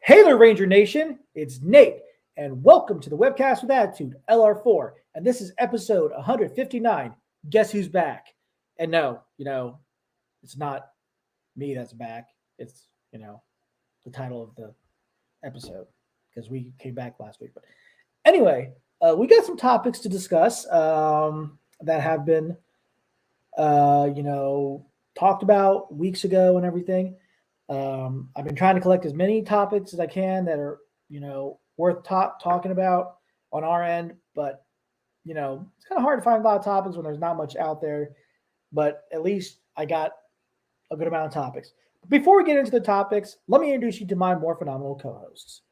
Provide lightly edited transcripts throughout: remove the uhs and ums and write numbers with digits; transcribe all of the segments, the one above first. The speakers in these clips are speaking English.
Hey there, Ranger Nation. It's Nate, and welcome to the Webcast with Attitude, LR4. And this is episode 159. Guess who's back? And no, it's not me that's back. It's, the title of the episode because we came back last week. But anyway, we got some topics to discuss that have been, talked about weeks ago and everything. I've been trying to collect as many topics as I can that are, worth talking about on our end, but, it's kind of hard to find a lot of topics when there's not much out there, but at least I got a good amount of topics. But before we get into the topics, let me introduce you to my more phenomenal co-hosts.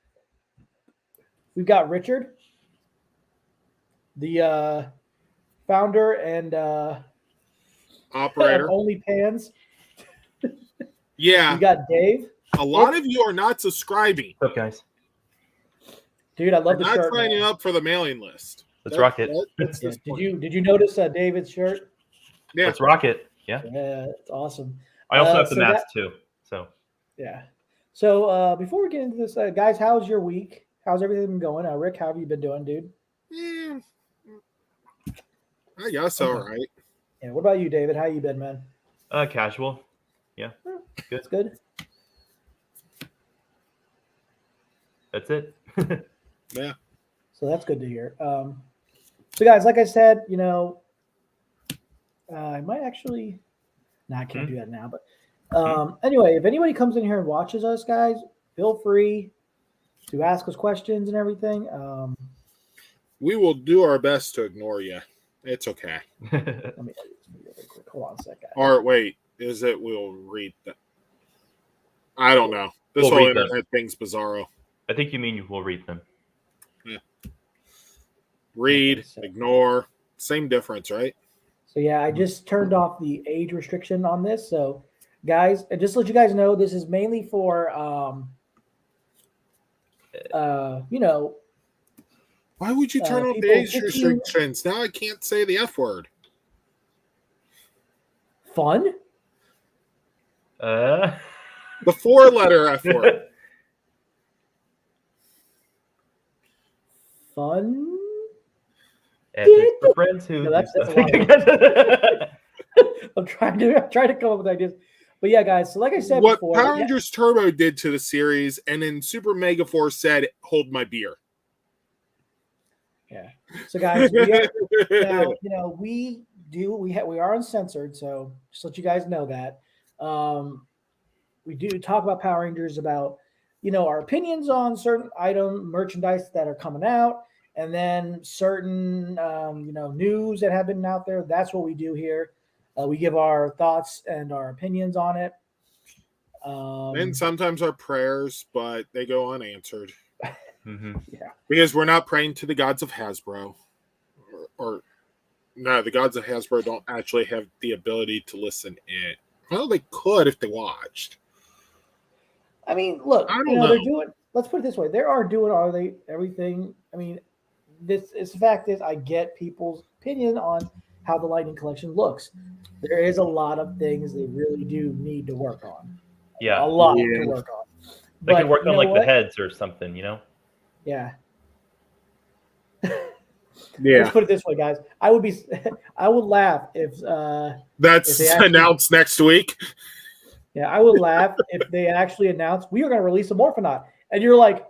We've got Richard, the founder and operator of OnlyPans. Yeah. We got Dave. A lot of you are not subscribing. What's up, guys? Dude, I love the not shirt. Not signing up for the mailing list. Let's rock it. Did you notice David's shirt? Yeah. Let's rock it. Yeah. Yeah, it's awesome. I also have the mask too. So. Yeah. So before we get into this, guys, how's your week? How's everything been going? Rick, how have you been doing, dude? Yeah. I guess all right. Yeah. What about you, David? How you been, man? Casual. Yeah. Good. That's good. That's it. Yeah. So that's good to hear. So guys, like I said, I might actually. No, I can't do that now. But anyway, if anybody comes in here and watches us, guys, feel free to ask us questions and everything. We will do our best to ignore you. It's okay. Let me edit this video real quick. Hold on a second. Or wait, is it we'll read that? I don't know. This whole internet thing's bizarro. I think you mean we'll read them. Yeah. Read, ignore, same difference, right? So yeah, I just turned off the age restriction on this. So guys, and just to let you guys know, this is mainly for why would you turn off the age restrictions? Now I can't say the F word. Fun? The 4-letter F word. Fun? For friends who. No, that's I'm trying to come up with ideas. But yeah, guys, so like I said what before. What Power Rangers Turbo did to the series, and then Super Mega Force said, hold my beer. Yeah. So guys, we are uncensored, so just let you guys know that. We do talk about Power Rangers, about our opinions on certain merchandise that are coming out, and then certain news that have been out there. That's what we do here. We give our thoughts and our opinions on it. And sometimes our prayers, but they go unanswered. Mm-hmm. Yeah, because we're not praying to the gods of Hasbro, or no, the gods of Hasbro don't actually have the ability to listen in. Well, they could if they watched. I mean, look, they're doing. Let's put it this way: everything? I mean, the fact is, I get people's opinion on how the Lightning Collection looks. There is a lot of things they really do need to work on. Yeah, a lot to work on. They can work on the heads or something, Yeah. Yeah. Let's put it this way, guys. I would laugh if that's announced next week. Yeah, I would laugh if they actually announced we are going to release a Morphonaut, and you're like,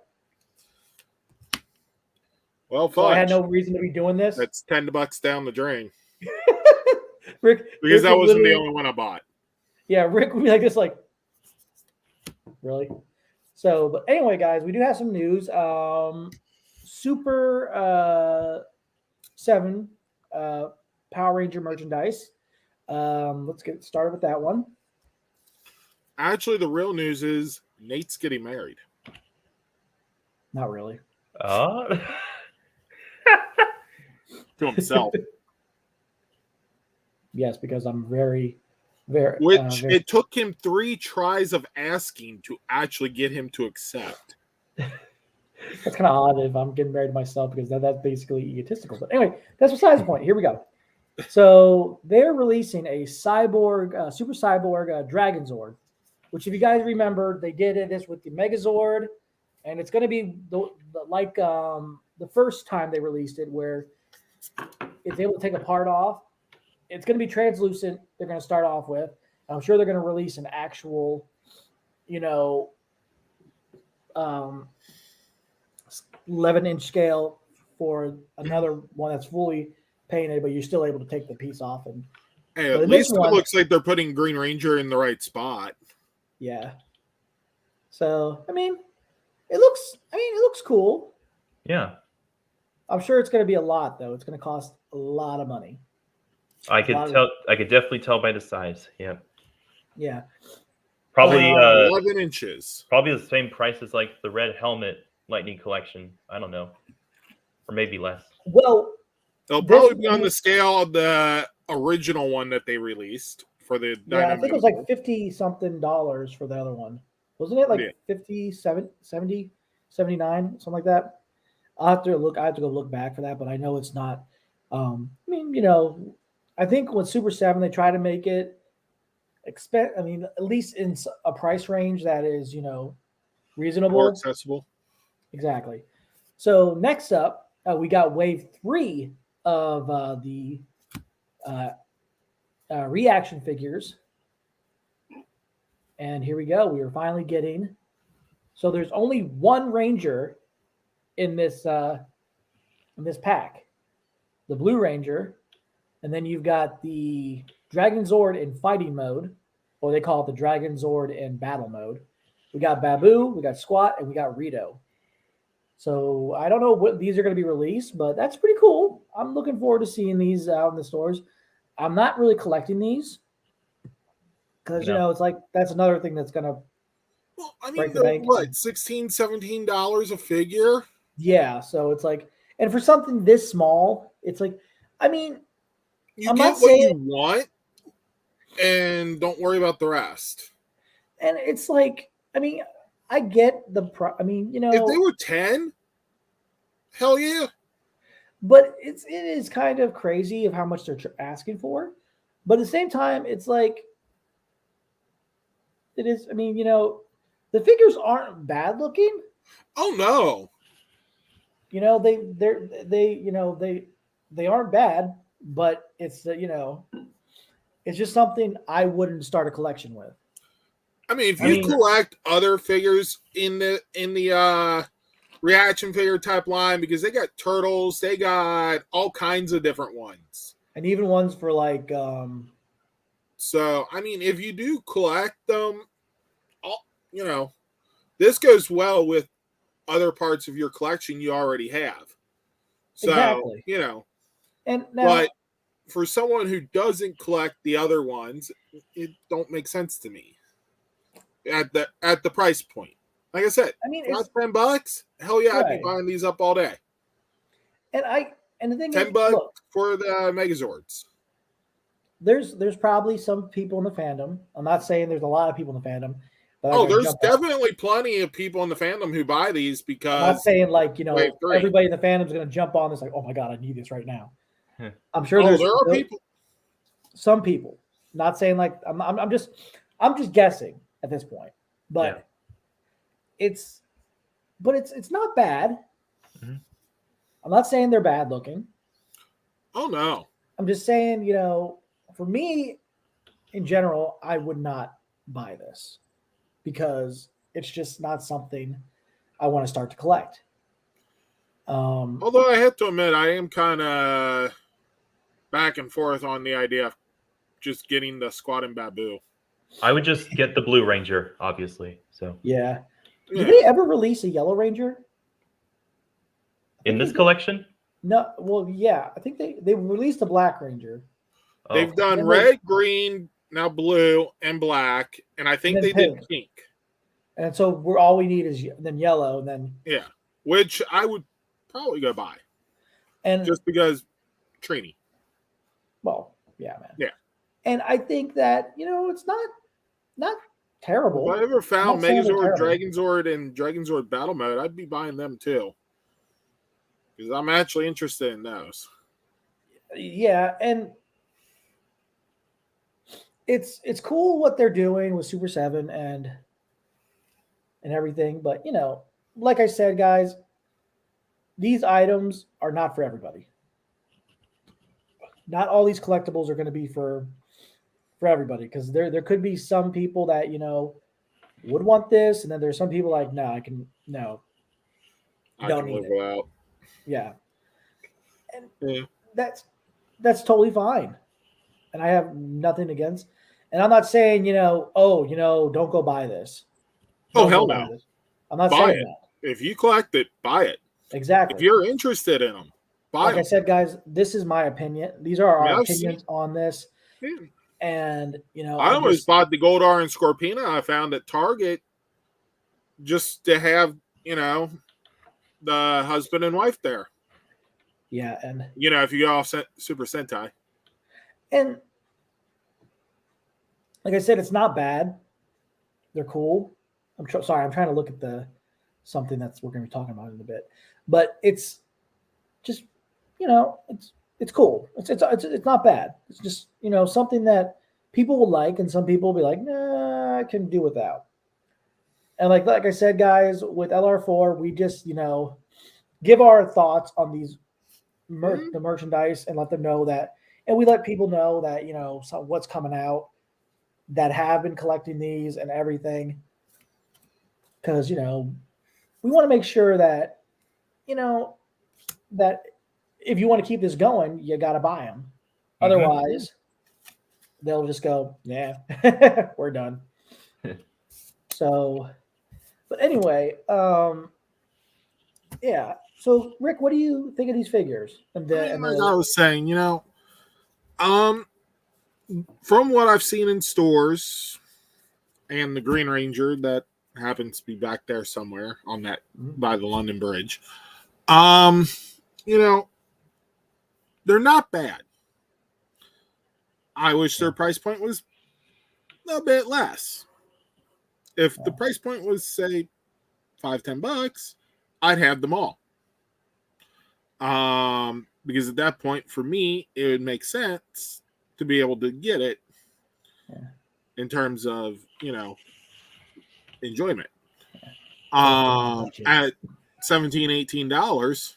well, so I had no reason to be doing this. That's $10 down the drain. Rick, because that wasn't the only one I bought. Yeah, Rick would be like this, like, really? So, but anyway, guys, we do have some news. Super 7 Power Ranger merchandise. Let's get started with that one. Actually, the real news is Nate's getting married. Not really. To himself. Yes, because I'm very, very. It took him 3 tries of asking to actually get him to accept. That's kind of odd if I'm getting married to myself, because that's basically egotistical. But anyway, that's besides the point. Here we go. So they're releasing a cyborg, super cyborg Dragonzord, which, if you guys remember, they did this with the Megazord and it's going to be like the first time they released it, where it's able to take a part off. It's going to be translucent. They're going to start off with. I'm sure they're going to release an actual, 11-inch scale for another one that's fully painted, but you're still able to take the piece off. And hey, at least it looks like they're putting Green Ranger in the right spot. Yeah. So I mean, it looks cool. Yeah. I'm sure it's going to be a lot, though. It's going to cost a lot of money. I could definitely tell by the size. Yeah. Yeah. Probably 11 inches. Probably the same price as like the Red Helmet Lightning Collection. I don't know, or maybe less. Well, they'll probably be on the scale of the original one that they released for the. Yeah, I think it was like $50-something for the other one, wasn't it? Like 57, 70, 79, something like that. I have to go look back for that, but I know it's not. I think with Super 7 they try to make it at least in a price range that is, reasonable, more accessible. Exactly. So next up, we got wave 3 of the reaction figures, and here we go. We are finally getting. So there's only one Ranger in this pack, the Blue Ranger, and then you've got the Dragonzord in fighting mode, or they call it the Dragonzord in battle mode. We got Babu, we got Squat, and we got Rito. So I don't know what these are going to be released, but that's pretty cool. I'm looking forward to seeing these out in the stores. I'm not really collecting these because, it's like that's another thing that's going to break the bank. What, $16, $17 a figure? Yeah, so it's like, and for something this small, it's like, I mean, you get what you want, and don't worry about the rest. And it's like, I mean, I get the if they were 10, hell yeah. But it is kind of crazy of how much they're asking for. But at the same time, it's like, it is. I mean, the figures aren't bad looking. Oh no. They aren't bad, but it's it's just something I wouldn't start a collection with. I mean, if you collect other figures in the reaction figure type line, because they got turtles, they got all kinds of different ones, and even ones for like. So I mean, if you do collect them, this goes well with other parts of your collection you already have. So exactly. and now, but for someone who doesn't collect the other ones, it don't make sense to me. At the price point, like I said, I mean, it's $10. Hell yeah, right. I'd be buying these up all day. And the thing $10 is, look, for the Megazords. There's probably some people in the fandom. I'm not saying there's a lot of people in the fandom. But there's definitely plenty of people in the fandom who buy these because. I'm not saying everybody in the fandom is going to jump on this like, oh my god, I need this right now. I'm sure there are people. Some people. Not saying like I'm just guessing at this point, but it's not bad. Mm-hmm. I'm not saying they're bad looking. Oh no. I'm just saying, for me, in general, I would not buy this because it's just not something I want to start to collect. Although I have to admit, I am kind of back and forth on the idea of just getting the Squad and Babu. I would just get the Blue Ranger, obviously. So yeah. Did they ever release a Yellow Ranger in this collection? No. Well, yeah. I think they released a Black Ranger. Oh. They've done red, green, now blue, and black, and I think they did pink. And so all we need is then yellow, and then which I would probably go buy, and just because Trini. Well, yeah, man. Yeah, and I think that it's not terrible. If I ever found Megazord, Dragonzord, and Dragonzord Battle Mode, I'd be buying them too, because I'm actually interested in those. Yeah, and it's cool what they're doing with Super 7 and everything, but like I said, guys, these items are not for everybody. Not all these collectibles are going to be for everybody, because there could be some people that would want this, and then there's some people like, no, I can don't need live it. without. Yeah, and that's totally fine, and I have nothing against. And I'm not saying don't go buy this. Oh, hell no! This. I'm not buy saying it. that. If you collect it, buy it. Exactly. If you're interested in them, buy them. Like I said, guys, this is my opinion. These are our opinions on this. Yeah. And I almost bought the Goldar and Scorpina I found at Target just to have the husband and wife there. Yeah, and if you go off Super Sentai. And like I said, it's not bad. They're cool. I'm trying to look at something that's we're going to be talking about in a bit, but it's just it's cool. It's not bad. It's just something that people will like, and some people will be like, nah, I can do without. And like I said, guys, with LR4, we just give our thoughts on these the merchandise and let them know that, and we let people know that what's coming out that have been collecting these and everything, because we want to make sure that that if you want to keep this going, you got to buy them. Otherwise, they'll just go, yeah, we're done. So, but anyway, yeah. So, Rick, what do you think of these figures? Like I was saying, from what I've seen in stores, and the Green Ranger that happens to be back there somewhere on that by the London Bridge, they're not bad. I wish their price point was a bit less. If the price point was, say, $5-10, I'd have them all. Because at that point, for me, it would make sense to be able to get it in terms of, enjoyment. At $17-18,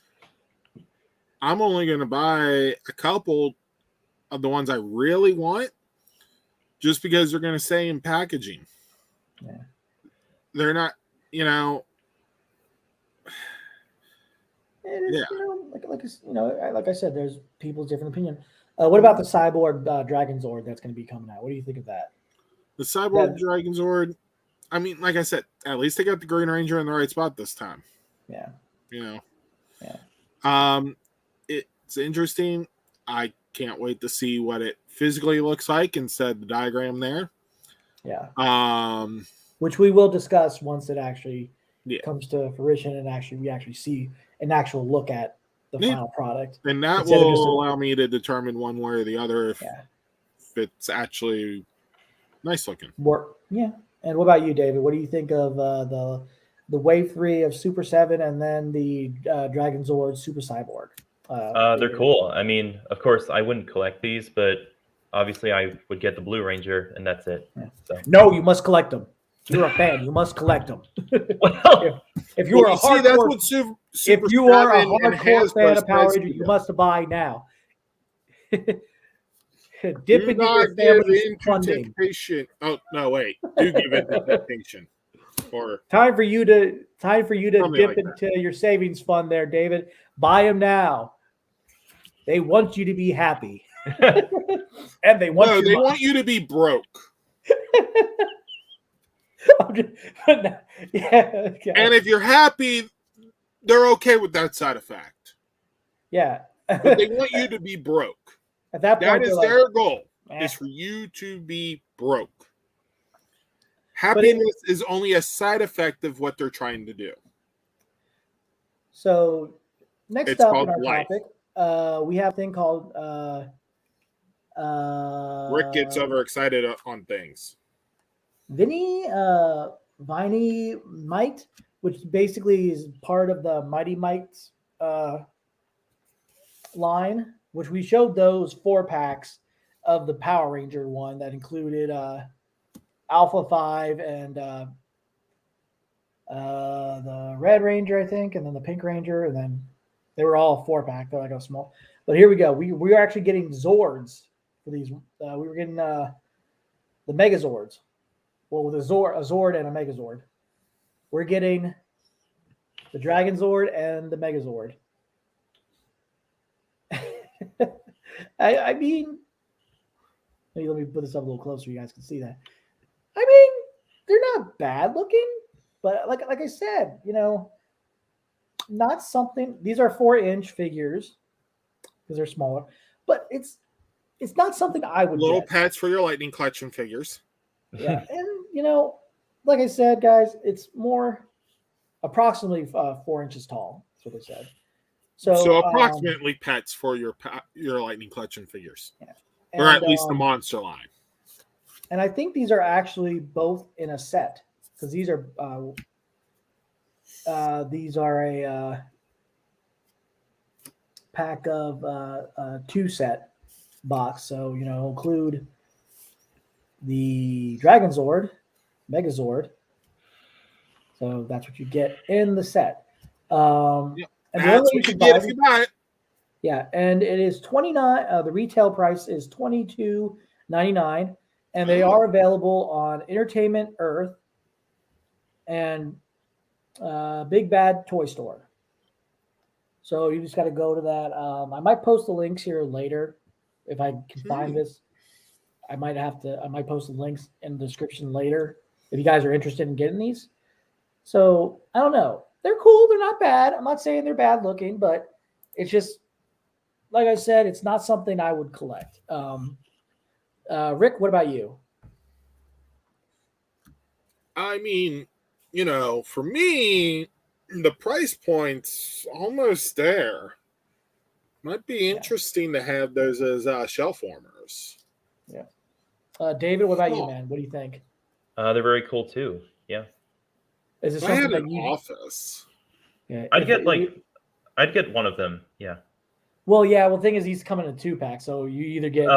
I'm only going to buy a couple of the ones I really want, just because they're going to say in packaging. Yeah. They're not, like I said, there's people's different opinion. What about the Cyborg Dragonzord that's going to be coming out? What do you think of that? The Cyborg Dragonzord, I mean, like I said, at least they got the Green Ranger in the right spot this time. Yeah. Yeah. It's interesting. I can't wait to see what it physically looks like instead of the diagram there. Yeah. Which we will discuss once it actually comes to fruition and we actually see an actual look at the final product. And that will allow me to determine one way or the other if it's actually nice looking. Yeah. And what about you, David? What do you think of the Wave 3 of Super 7 and then the Dragonzord Super Cyborg? They're cool. I mean, of course, I wouldn't collect these, but obviously I would get the Blue Ranger, and that's it. Yeah. So. No, you must collect them. You're a fan. You must collect them. If you are a hardcore, if you are a hardcore fan of Power Rangers, you must buy now. Dip into your family's funding. Oh no, wait. Do give it to temptation. Or time for you to dip into your savings fund there, David. Buy them now. They want you to be happy, and they want you to be broke. And if you're happy, they're okay with that side effect. Yeah, but they want you to be broke. At that point, that is their goal. Is for you to be broke. Happiness is only a side effect of what they're trying to do. So, next up in our topic, we have a thing called Rick gets overexcited on things. Vinimate, which basically is part of the Mighty Mites line, which we showed those 4 packs of the Power Ranger one that included Alpha 5 and the Red Ranger, I think, and then the Pink Ranger, and then they were all 4-pack. They're like a small. But here we go. We are actually getting Zords for these. We were getting the Megazords. Well, with a Zord and a Megazord. We're getting the Dragonzord and the Megazord. I mean, maybe let me put this up a little closer so you guys can see that. I mean, they're not bad looking, but like I said, not something. These are 4-inch figures because they're smaller, but it's not something I would little get. pets for your Lightning Collection figures. Yeah, and like I said, guys, it's more approximately 4 inches tall. That's what they said. So approximately pets for your Lightning Collection figures, or at least the monster line. And I think these are actually both in a set because these are a pack of 2-set box. So include the Dragonzord, Megazord. So that's what you get in the set. And that's what you get if you buy it. Yeah, and it is $29. The retail price is $22.99, and they are available on Entertainment Earth and Big Bad Toy Store. So you just got to go to that. I might post the links here later if I can find this. I might post the links in the description later if you guys are interested in getting these. So I don't know. They're cool. They're not bad. I'm not saying they're bad looking, but it's just, like I said, it's not something I would collect. Rick, what about you? I mean, for me, the price point's almost there. Might be interesting to have those as shell formers. Yeah. David, what about you, man? What do you think? They're very cool too. Yeah. Is it something that you office? Yeah, I'd get one of them. Yeah. Well, the thing is, he's coming in a 2-pack, so you either get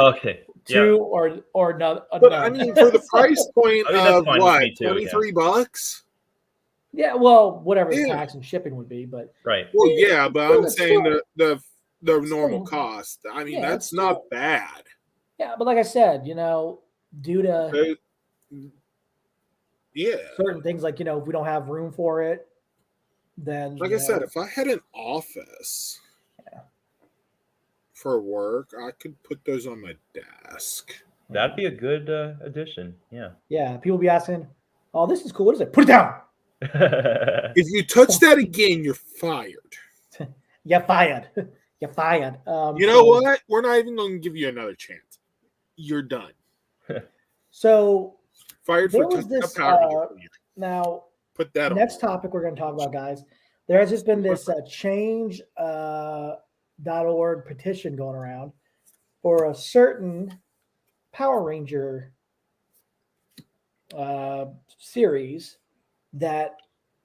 two or none. But I mean, for the price point of what, $23? Yeah, well, whatever the tax and shipping would be, but right. Well, yeah, but I'm saying the normal cost. I mean, that's not bad. Yeah, but like I said, due to certain things, like if we don't have room for it, then like I said, if I had an office for work, I could put those on my desk. That'd be a good addition. Yeah. Yeah, people be asking, "Oh, this is cool. What is it? Put it down." If you touch that again, you're fired. You're fired. You're fired. You know what? We're not even going to give you another chance. You're done. So fired for touching a Power Ranger. Now, put that next topic we're going to talk about, guys. There has just been this change.org petition going around for a certain Power Ranger series that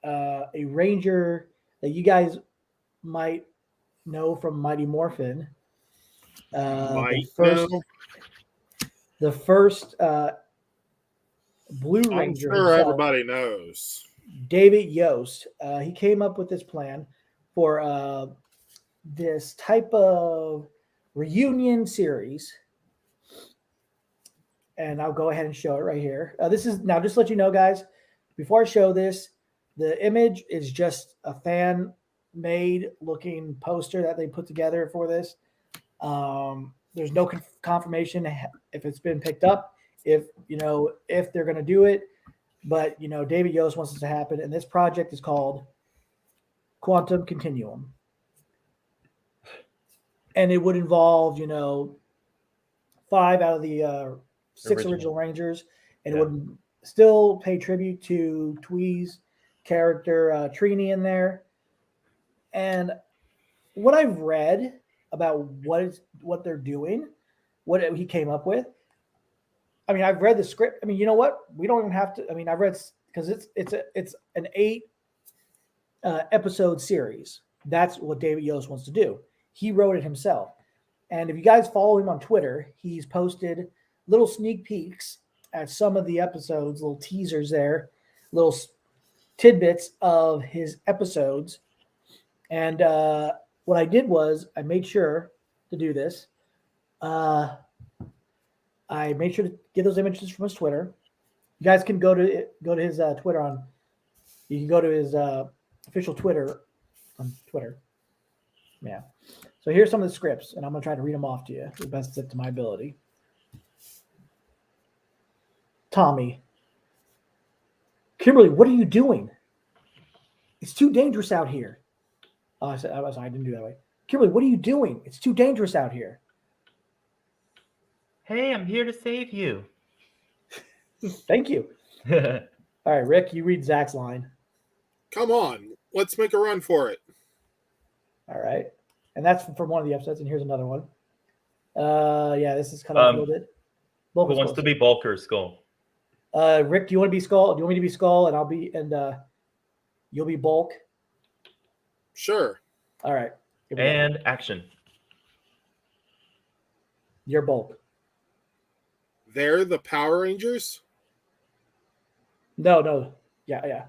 a Ranger that you guys might know from Mighty Morphin. The first Blue Ranger. I'm sure everybody knows. David Yost. He came up with this plan for this type of reunion series. And I'll go ahead and show it right here. This is now, just to let you know, guys, before I show this, the image is just a fan-made looking poster that they put together for this. There's no confirmation if it's been picked up, if they're going to do it. But, David Yost wants this to happen. And this project is called Quantum Continuum. And it would involve, 5 out of the 6 original Rangers. And it would still pay tribute to Twee's character, Trini, in there. And what I've read about what they're doing, what he came up with, I mean, I've read the script. I mean, you know what? We don't even have to. I mean, I've read, because it's an 8 episode series. That's what David Yost wants to do. He wrote it himself. And if you guys follow him on Twitter, he's posted little sneak peeks at some of the episodes, little teasers there, little tidbits of his episodes. And what I did was I made sure to do this. I made sure to get those images from his Twitter. You guys can go to his Twitter on. You can go to his official Twitter on Twitter. Yeah. So here's some of the scripts, and I'm gonna try to read them off to you the best to my ability. Tommy, Kimberly, what are you doing? It's too dangerous out here. Oh, I didn't do that way. Kimberly, what are you doing? It's too dangerous out here. Hey, I'm here to save you. Thank you. All right, Rick, you read Zach's line. Come on, let's make a run for it. All right. And that's from one of the episodes, and here's another one. Yeah, this is cut off a little bit. Who wants to be Bulk or Skull? Rick, do you want to be Skull? Do you want me to be Skull, and you'll be Bulk? Sure. All right. And action. You're Bulk. They're the Power Rangers? No. Yeah.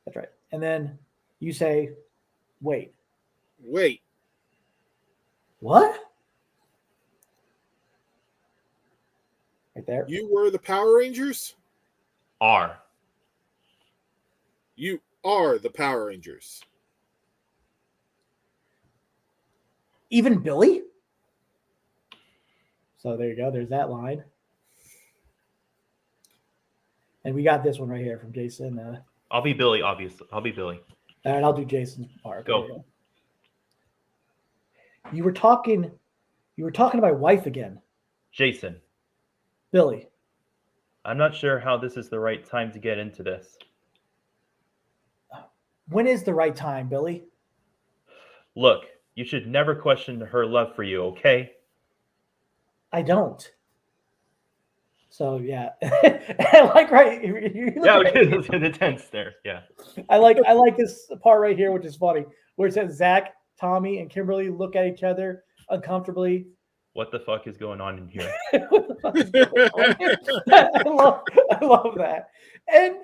That's right. And then you say, wait. Wait. What? Right there. You were the Power Rangers? R. You are the Power Rangers. Even Billy? So there you go. There's that line. And we got this one right here from Jason. I'll be Billy, obviously. I'll be Billy. And I'll do Jason's part. Go. You were talking to my wife again. Jason. Billy. I'm not sure how this is the right time to get into this. When is the right time, Billy? Look, you should never question her love for you, okay? I don't. So yeah, I like right. Yeah, the tense there. Yeah, I like this part right here, which is funny, where it says Zach, Tommy, and Kimberly look at each other uncomfortably. What the fuck is going on in here? I love that, and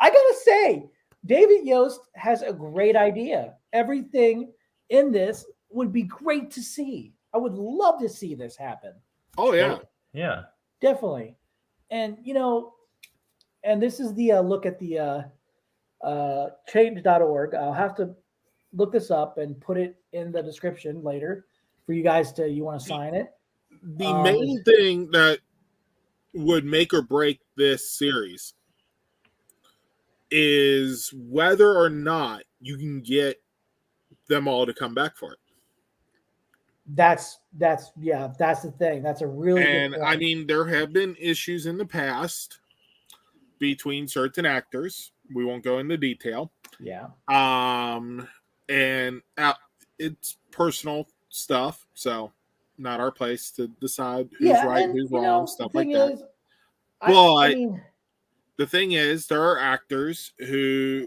I gotta say, David Yost has a great idea. Everything in this would be great to see. I would love to see this happen. Oh, yeah. Yeah. Definitely. And, and this is the look at the change.org. I'll have to look this up and put it in the description later for you guys you want to sign it. The main thing that would make or break this series is whether or not you can get them all to come back for it. That's the thing. That's a really and good point. I mean, there have been issues in the past between certain actors. We won't go into detail. Yeah. And it's personal stuff, so not our place to decide who's right, who's wrong, stuff like that. But the thing is, there are actors who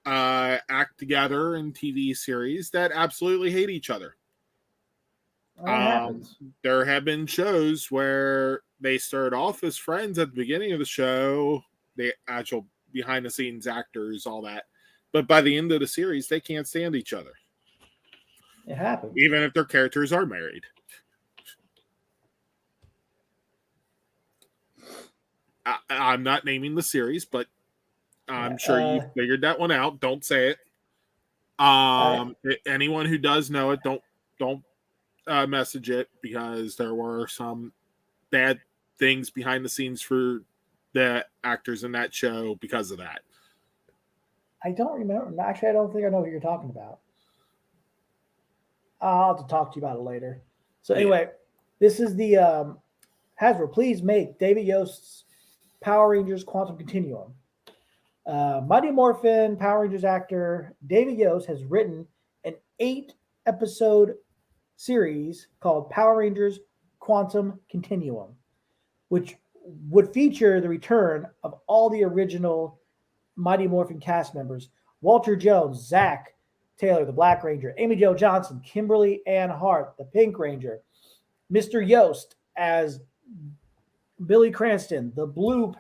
act together in TV series that absolutely hate each other. There have been shows where they started off as friends at the beginning of the show, the actual behind the scenes actors, all that. But by the end of the series, they can't stand each other. It happens. Even if their characters are married. I'm not naming the series, but I'm sure you figured that one out. Don't say it. Anyone who does know it, don't message it, because there were some bad things behind the scenes for the actors in that show because of that. I don't remember. Actually, I don't think I know who you're talking about. I'll have to talk to you about it later. So anyway, this is the Hasbro. Please make David Yost's Power Rangers Quantum Continuum. Mighty Morphin Power Rangers actor David Yost has written an 8-episode series called Power Rangers Quantum Continuum, which would feature the return of all the original Mighty Morphin cast members: Walter Jones, Zach Taylor, the Black Ranger, Amy Jo Johnson, Kimberly Ann Hart, the Pink Ranger, Mr. Yost as Billy Cranston, the Blue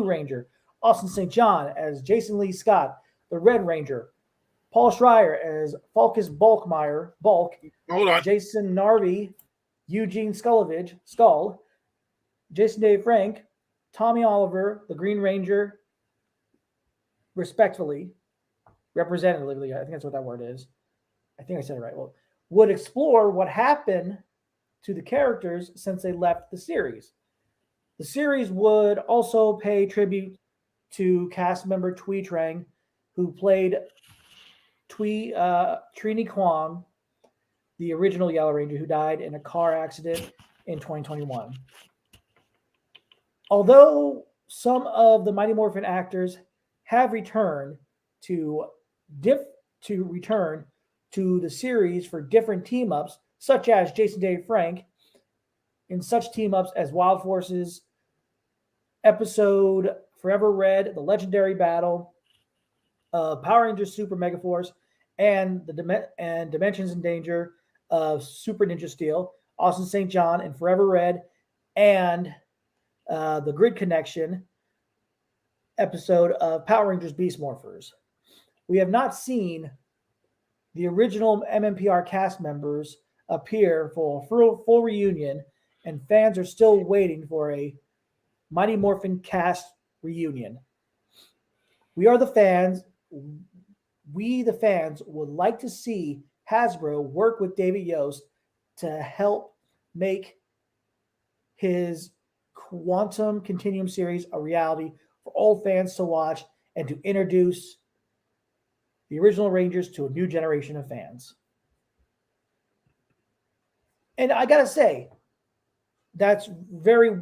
Ranger, Austin St. John as Jason Lee Scott, the Red Ranger. Paul Schreier as Falkus Bulkmeyer, Bulk. Hold on. Jason Narvi, Eugene Skullovich, Skull. Jason Dave Frank, Tommy Oliver, the Green Ranger, respectfully, representatively, I think that's what that word is. I think I said it right. Well, would explore what happened to the characters since they left the series. The series would also pay tribute to cast member Tui Trang, who played Trini Kwong, the original Yellow Ranger, who died in a car accident in 2021. Although some of the Mighty Morphin actors have returned to return to the series for different team-ups, such as Jason Dave Frank, in such team-ups as Wild Forces, episode Forever Red, The Legendary Battle, Power Rangers Super Megaforce, and Dimensions in Danger of Super Ninja Steel, Austin St. John and Forever Red, and the Grid Connection episode of Power Rangers Beast Morphers. We have not seen the original MMPR cast members appear for a full reunion, and fans are still waiting for a Mighty Morphin cast reunion. We, the fans, would like to see Hasbro work with David Yost to help make his Quantum Continuum series a reality for all fans to watch and to introduce the original Rangers to a new generation of fans. And I gotta say, that's very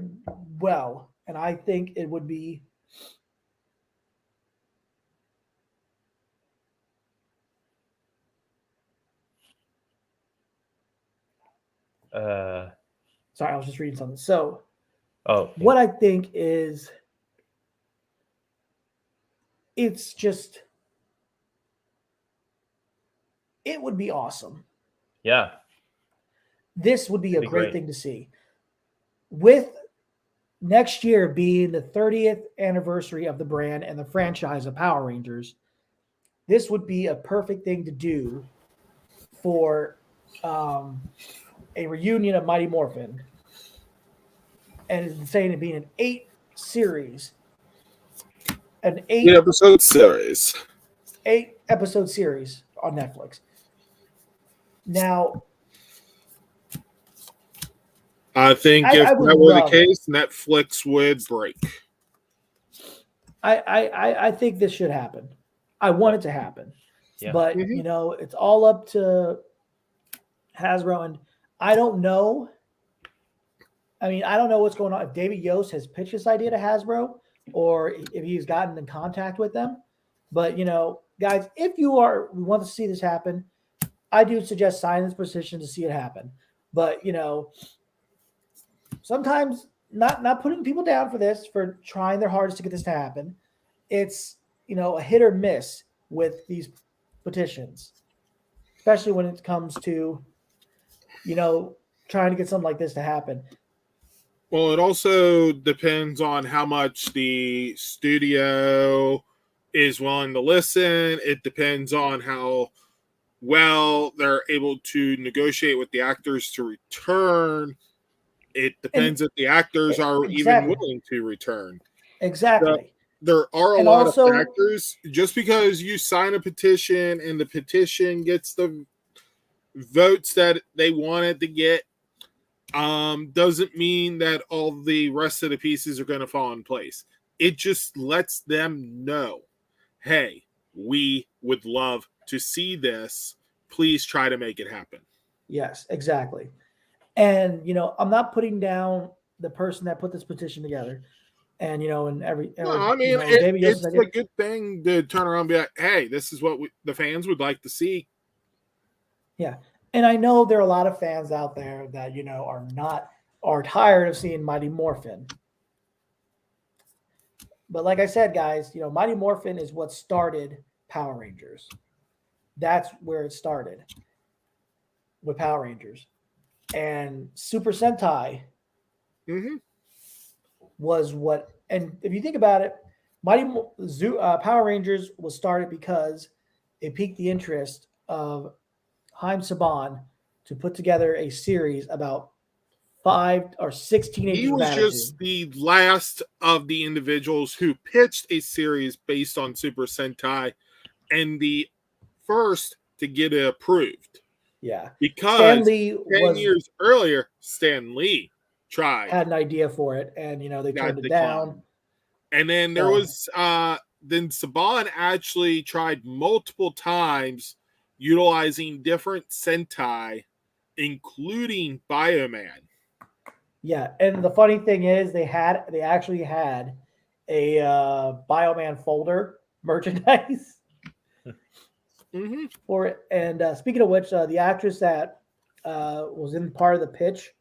well, and I think it would be sorry, I was just reading something. So what I think is it's just it would be awesome. Yeah. This would be a great thing to see. With next year being the 30th anniversary of the brand and the franchise of Power Rangers, this would be a perfect thing to do for a reunion of Mighty Morphin. And it's insane it being an 8-episode series. 8-episode series on Netflix. Now, I think if that were the case, Netflix would break. I think this should happen. I want it to happen. Yeah. But, it's all up to Hasbro. And I don't know. I mean, I don't know what's going on. If David Yost has pitched this idea to Hasbro or if he's gotten in contact with them. But, guys, if we want to see this happen, I do suggest signing this petition to see it happen. But, sometimes not putting people down for trying their hardest to get this to happen. It's, a hit or miss with these petitions, especially when it comes to, trying to get something like this to happen. Well, it also depends on how much the studio is willing to listen. It depends on how well they're able to negotiate with the actors to return. It depends if the actors are even willing to return. Exactly. There are a lot of factors. Just because you sign a petition and the petition gets the votes that they wanted to get, doesn't mean that all the rest of the pieces are going to fall in place. It just lets them know, hey, we would love to see this. Please try to make it happen. Yes, exactly. And, I'm not putting down the person that put this petition together. And, it's a good thing to turn around and be like, hey, this is what the fans would like to see. Yeah. And I know there are a lot of fans out there that, are tired of seeing Mighty Morphin. But like I said, guys, Mighty Morphin is what started Power Rangers. That's where it started with Power Rangers. And Super Sentai was what, and if you think about it, Power Rangers was started because it piqued the interest of Haim Saban to put together a series about 5 or 6 teenagers. He was just the last of the individuals who pitched a series based on Super Sentai, and the first to get it approved. Yeah, because Stan Lee 10 years earlier, Stan Lee had an idea for it, and they turned it down. And then there was then Saban actually tried multiple times utilizing different Sentai, including Bioman. Yeah, and the funny thing is, they actually had a Bioman folder merchandise for it. And speaking of which, the actress that was in part of the pitch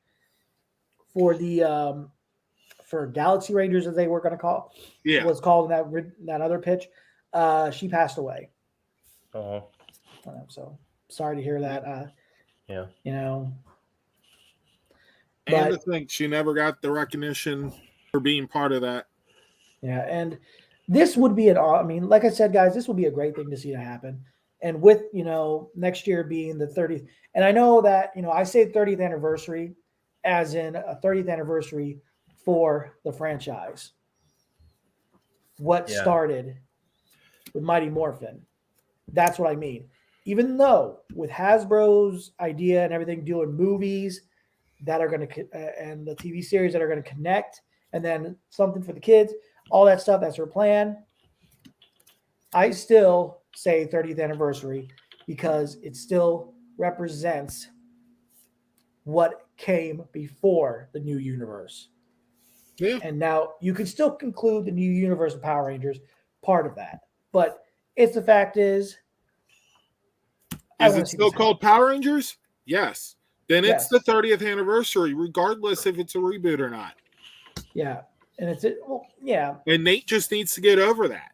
for the for Galaxy Rangers, as they were going to call, was called in that other pitch. She passed away. Oh, so sorry to hear that. Yeah, And I think she never got the recognition for being part of that. Yeah, and this would be like I said, guys, this would be a great thing to see to happen. And with, next year being the 30th, and I know that, I say 30th anniversary as in a 30th anniversary for the franchise. What started with Mighty Morphin. That's what I mean. Even though with Hasbro's idea and everything, doing movies that are going to, and the TV series that are going to connect, and then something for the kids, all that stuff, that's her plan. I still say 30th anniversary because it still represents what came before the new universe. Yeah. And now you can still conclude the new universe of Power Rangers part of that. But the fact is it still called Power Rangers? Yes. Then it's the 30th anniversary, regardless if it's a reboot or not. Yeah. And And Nate just needs to get over that.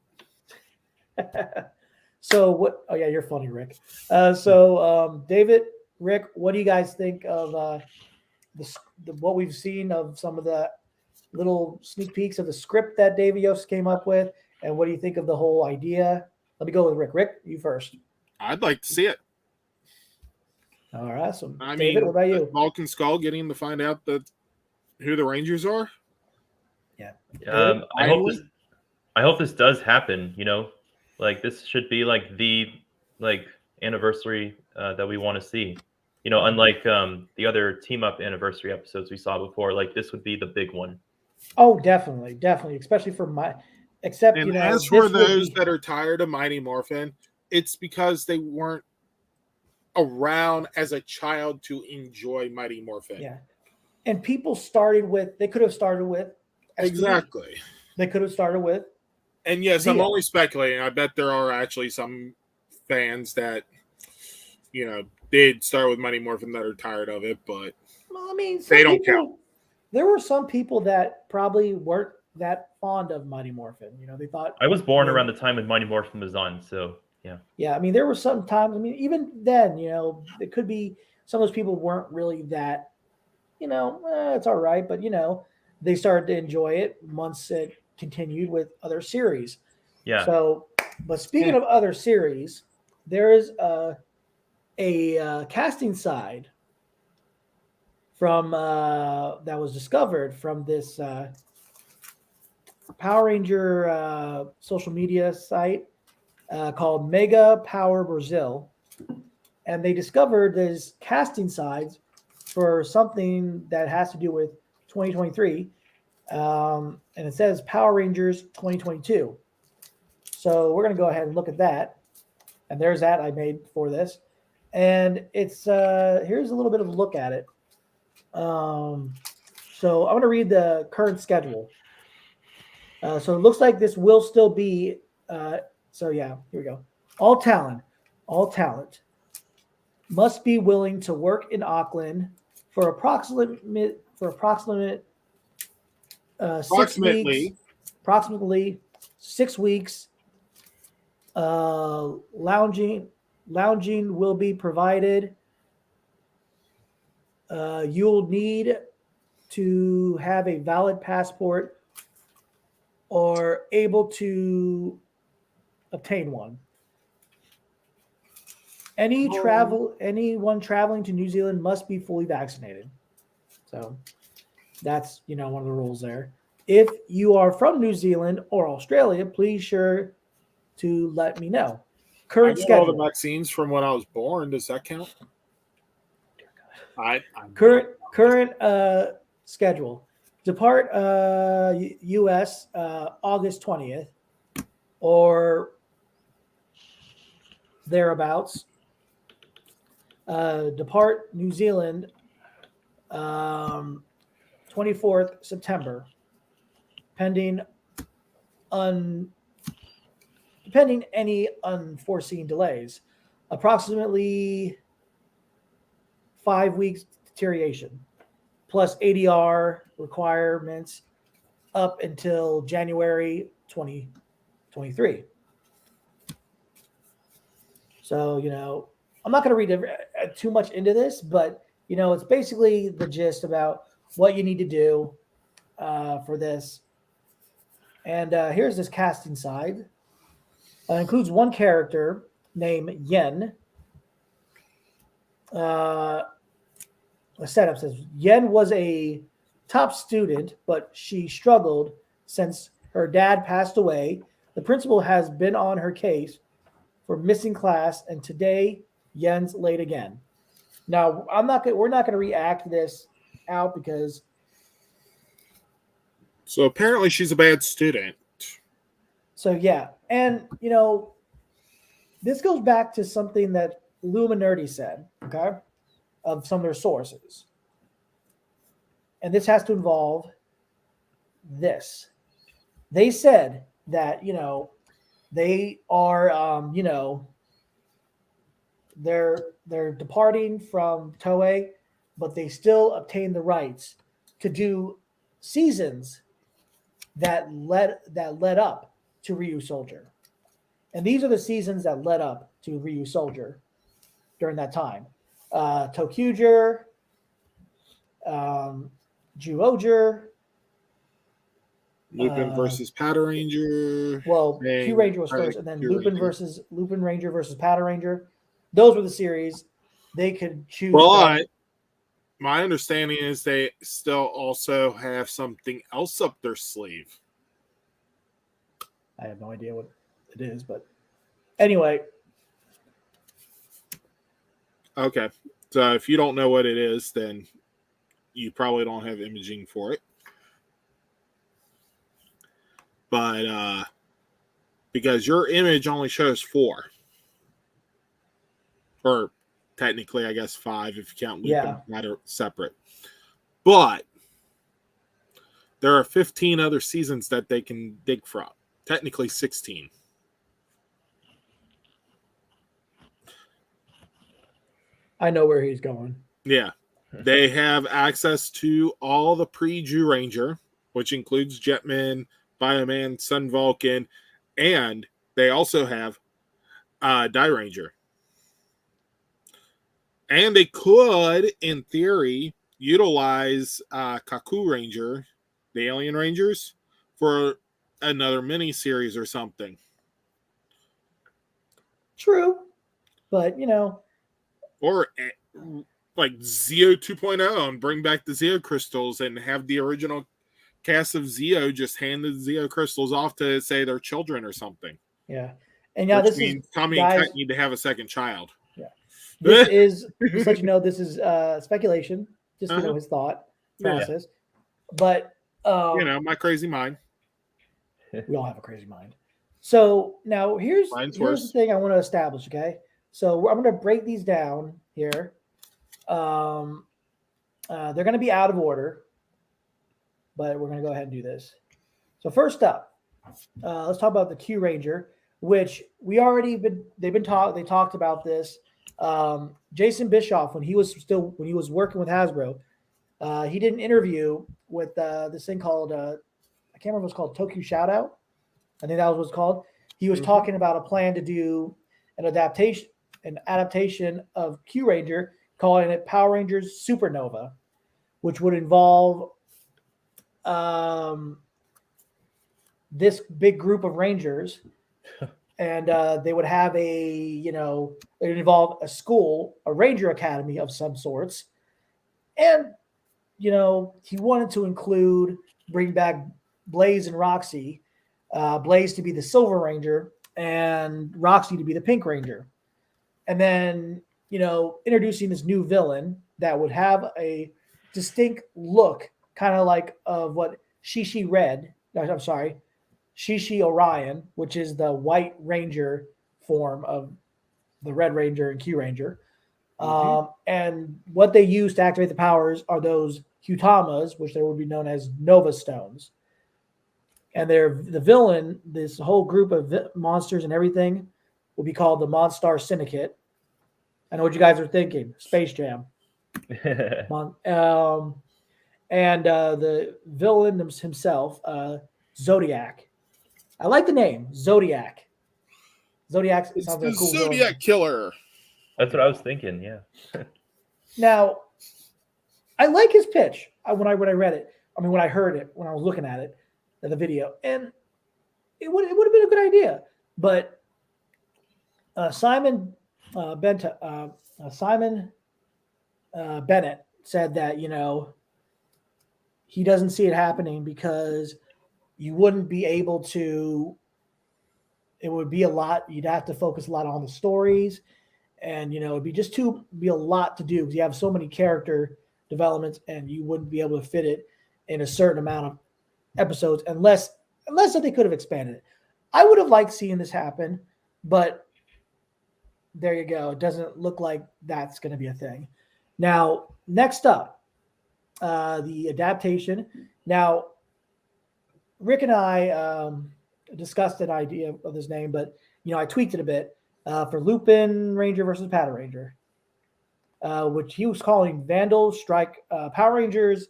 So what? Oh yeah, you're funny, Rick. David, Rick, what do you guys think of what we've seen of some of the little sneak peeks of the script that David Yost came up with, and what do you think of the whole idea? Let me go with Rick. Rick, you first. I'd like to see it. All right, so David, what about you? Vulcan Skull getting to find out who the Rangers are. Yeah. I hope this does happen. Like this should be like the anniversary that we want to see. Unlike the other team up anniversary episodes we saw before, like this would be the big one. Oh, definitely, especially for as for those that are tired of Mighty Morphin, it's because they weren't around as a child to enjoy Mighty Morphin. Yeah, and people they could have started with exactly. They could have started with. And yes, I'm only speculating. I bet there are actually some fans that, did start with Mighty Morphin that are tired of it, but they don't count. There were some people that probably weren't that fond of Mighty Morphin. They thought I was born around the time when Mighty Morphin was on, so yeah. Yeah, there were some times. Even then, it could be some of those people weren't really that. It's all right, but they started to enjoy it once it continued with other series. Yeah. So, but speaking of other series, there is a casting side from that was discovered from this Power Ranger social media site called Mega Power Brazil, and they discovered these casting sides for something that has to do with 2023. And it says Power Rangers 2022. So we're going to go ahead and look at that. And there's that I made for this. And it's here's a little bit of a look at it. So I'm going to read the current schedule. So it looks like this will still be. Here we go. All talent must be willing to work in Auckland for approximately 6 weeks. Lounging will be provided. You'll need to have a valid passport or able to obtain one. Anyone traveling to New Zealand must be fully vaccinated. So that's one of the rules there. If you are from New Zealand or Australia, please sure to let me know. Current schedule. All the vaccines from when I was born. Does that count? Current schedule. Depart U.S. August 20th or thereabouts. Depart New Zealand 24th September, pending any unforeseen delays. Approximately 5 weeks deterioration, plus ADR requirements up until January 2023. So, I'm not going to read too much into this, but, it's basically the gist about what you need to do for this. And here's this casting side. Includes one character named Yen. The setup says Yen was a top student, but she struggled since her dad passed away. The principal has been on her case for missing class, and today Yen's late again. Now, we're not going to react this out because. So apparently she's a bad student. So yeah, and this goes back to something that Luminerdi said, okay, of some of their sources. And this has to involve this. They said that, they are, they're departing from Toei, but they still obtain the rights to do seasons that led up to Ryu Soldier. And these are the seasons that led up to Ryu Soldier during that time. Tokyuger, Zyuohger, Lupin versus Pataranger. Well, Q Ranger was first, and then Lupin Ranger versus Pataranger. Those were the series. They could choose. But my understanding is they still also have something else up their sleeve. I have no idea what it is, but anyway. Okay. So if you don't know what it is, then you probably don't have imaging for it. But because your image only shows 4. Or technically, I guess 5 if you count Lupin that are separate. But there are 15 other seasons that they can dig from. Technically 16. I know where he's going. Yeah. They have access to all the pre-Jew Ranger, which includes Jetman, Bioman, Sun Vulcan, and they also have Die Ranger. And they could, in theory, utilize Kaku Ranger, the Alien Rangers, for another mini-series or something. True. But, Or like Zeo 2.0 and bring back the Zeo crystals and have the original cast of Zeo just hand the Zeo crystals off to say they're children or something. Yeah. And now this means Tommy and Kat need to have a second child. Yeah. This is, just let you know, this is speculation, just his thought process. Yeah. But my crazy mind. We all have a crazy mind. So now here's the thing I want to establish, okay? So I'm going to break these down here. They're going to be out of order, but we're going to go ahead and do this. So first up, let's talk about the Q Ranger, which they talked about this. Jason Bischoff, when he was working with Hasbro, he did an interview with this thing called I can't remember what it's called, Tokyo Shoutout. I think that was what it's called. He was talking about a plan to do an adaptation of Q Ranger, calling it Power Rangers Supernova, which would involve this big group of Rangers, and they would have it would involve a school, a Ranger Academy of some sorts, and he wanted to bring back Blaze and Roxy, Blaze to be the Silver Ranger and Roxy to be the Pink Ranger. And then, introducing this new villain that would have a distinct look, kind of like of what Shishi Orion, which is the White Ranger form of the Red Ranger and Q Ranger. And what they use to activate the powers are those Hutamas, which they would be known as Nova Stones. And the villain, this whole group of monsters and everything, will be called the Monstar Syndicate. I know what you guys are thinking. Space Jam. And the villain himself, Zodiac. I like the name, Zodiac. Zodiac sounds like a cool Zodiac villain. Killer. That's what I was thinking, yeah. Now, I like his pitch when I read it. I mean, when I heard it, when I was looking at it, the video, and it would have been a good idea. But Simon Bennett said that he doesn't see it happening because you wouldn't be able to. It would be a lot. You'd have to focus a lot on the stories, and it'd be a lot to do because you have so many character developments, and you wouldn't be able to fit it in a certain amount of episodes unless that they could have expanded it. I would have liked seeing this happen, but there you go. It doesn't look like that's going to be a thing. Now, next up, the adaptation. Now, Rick and I discussed an idea of this name, but I tweaked it a bit for Lupin Ranger versus Power Ranger, which he was calling Vandal Strike Power Rangers,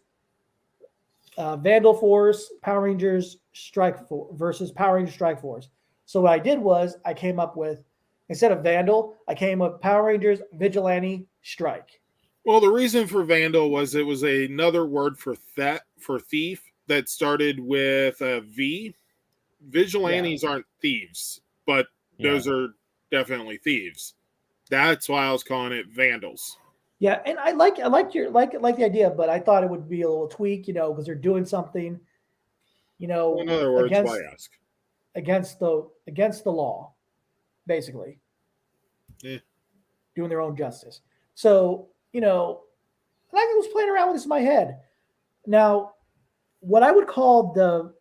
Vandal Force, Power Rangers Strike Force versus Power Rangers Strike Force. So what I did was I came up with, instead of Vandal, I came up with Power Rangers Vigilante Strike. Well, the reason for Vandal was it was another word for thief that started with a V. Vigilantes aren't thieves, but those are definitely thieves. That's why I was calling it Vandals. Yeah, and I like the idea, but I thought it would be a little tweak, because they're doing something, in other words, why ask? Against the law, basically. Yeah. Doing their own justice. So, I was playing around with this in my head. Now, what I would call the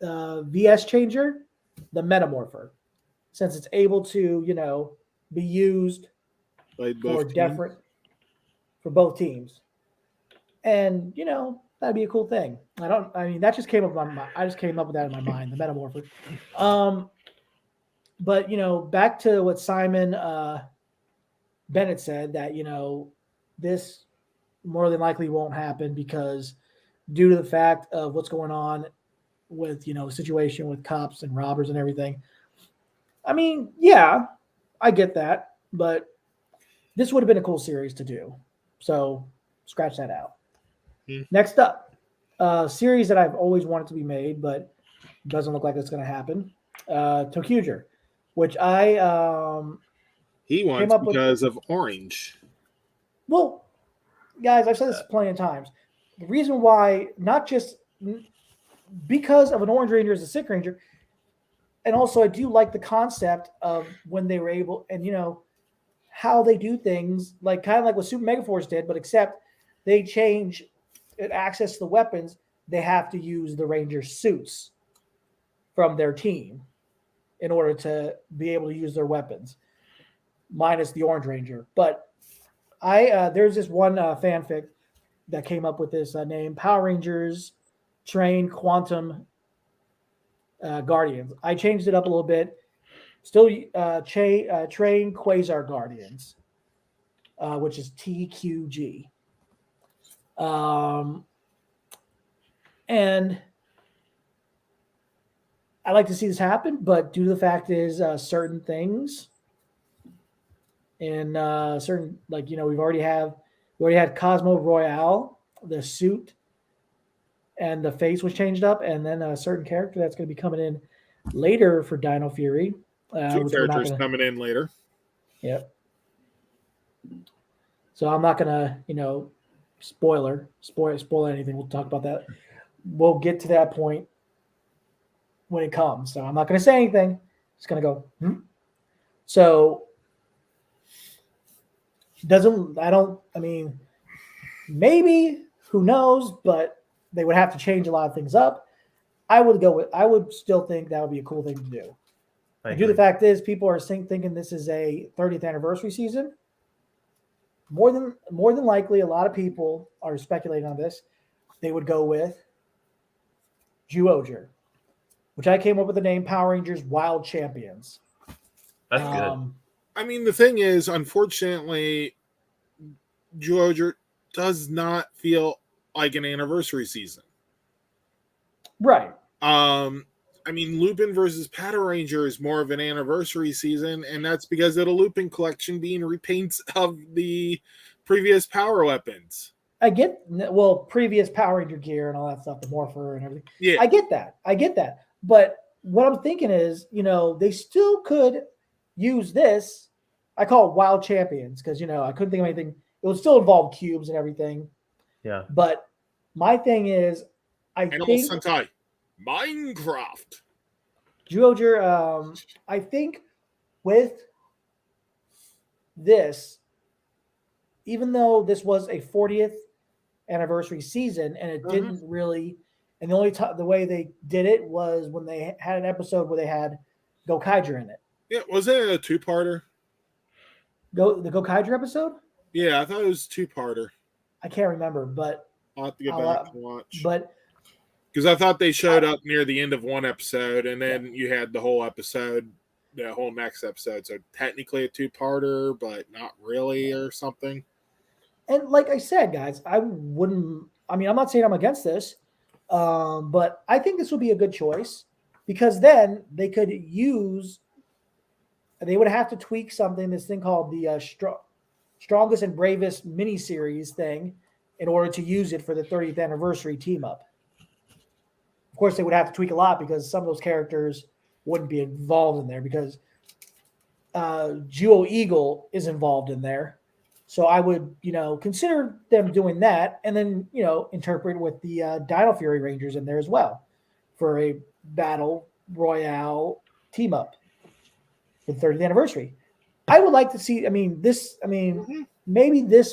VS changer, the metamorpher, since it's able to, be used for both teams. And, that'd be a cool thing. That just came up in my mind. I just came up with that in my mind, the metamorpher. But, back to what Simon Bennett said, that, this more than likely won't happen because due to the fact of what's going on with, situation with cops and robbers and everything. I mean, yeah, I get that, but this would have been a cool series to do. So scratch that out. Next up, a series that I've always wanted to be made, but doesn't look like it's going to happen. Tokuger, which he wants because of Orange. Well, guys, I've said this plenty of times. The reason why, not just because of an Orange Ranger as a Sick Ranger, and also I do like the concept of when they were able, and how they do things, like kind of like what Super Megaforce did, but except they change access to the weapons. They have to use the Ranger suits from their team in order to be able to use their weapons, minus the Orange Ranger. But there's this one fanfic that came up with this name, Power Rangers Train Quantum Guardians. I changed it up a little bit. Still Train Quasar Guardians, which is TQG. And I like to see this happen, but due to the fact is certain things in certain, like, we've already had Cosmo Royale, the suit and the face was changed up, and then a certain character that's going to be coming in later for Dino Fury. Two characters coming in later. Yep. So I'm not gonna, spoil anything. We'll talk about that. We'll get to that point when it comes. So I'm not gonna say anything. Just gonna go. So maybe, who knows, but they would have to change a lot of things up. I would still think that would be a cool thing to do. The fact is, people are thinking this is a 30th anniversary season. More than likely, a lot of people are speculating on this. They would go with Zyuohger, which I came up with the name Power Rangers Wild Champions. That's good. I mean, the thing is, unfortunately, Zyuohger does not feel like an anniversary season. Right. I mean, Lupin versus Power Ranger is more of an anniversary season, and that's because of the Lupin collection being repaints of the previous power weapons. Previous Power Ranger gear and all that stuff, the Morpher and everything. Yeah. I get that. But what I'm thinking is, they still could use this. I call it Wild Champions because, I couldn't think of anything. It would still involve cubes and everything. Yeah. But my thing is, Animal Sentai. Minecraft. Zyuohger, I think with this, even though this was a 40th anniversary season and it didn't really, and the only the way they did it was when they had an episode where they had Gokaiger in it. Yeah, was it a two-parter? The Gokaiger episode? Yeah, I thought it was a two-parter. I can't remember, but I'll have to get back and watch. But because I thought they showed up near the end of one episode, and then you had the whole episode, the whole next episode. So technically a two-parter, but not really, or something. And like I said, guys, I'm not saying I'm against this, but I think this would be a good choice because then they would have to tweak something, this thing called the Strongest and Bravest miniseries thing in order to use it for the 30th anniversary team up. Of course, they would have to tweak a lot because some of those characters wouldn't be involved in there because Duo Eagle is involved in there. So I would, consider them doing that and then, interpret with the Dino Fury Rangers in there as well for a battle royale team up for the 30th anniversary. I would like to see, maybe this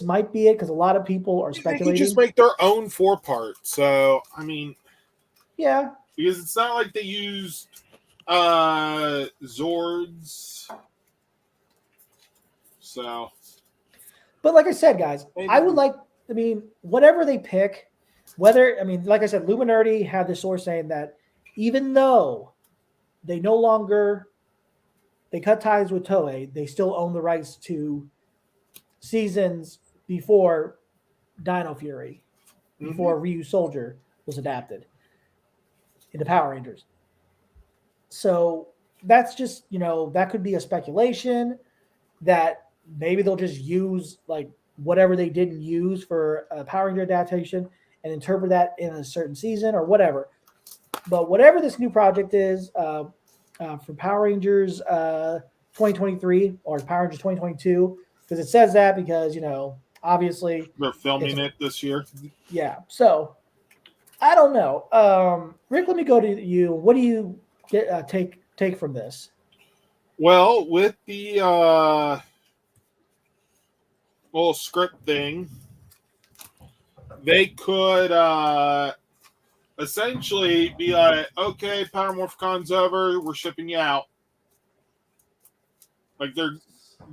might be it because a lot of people are speculating. They could just make their own 4-part. So, yeah. Because it's not like they used Zords. So. But like I said, guys, I would like, whatever they pick, like I said, Luminardi had the source saying that even though they cut ties with Toei, they still own the rights to seasons before Dino Fury, before Ryu Soldier was adapted into Power Rangers. So that's just, that could be a speculation that maybe they'll just use like whatever they didn't use for a Power Ranger adaptation and interpret that in a certain season or whatever. But whatever this new project is for Power Rangers 2023 or Power Rangers 2022, because it says that because, obviously they're filming it this year. Yeah. So I don't know. Rick, let me go to you. What do you take from this? Well, with the little script thing, they could essentially be like, okay, Power Morphicon's over, we're shipping you out. Like they're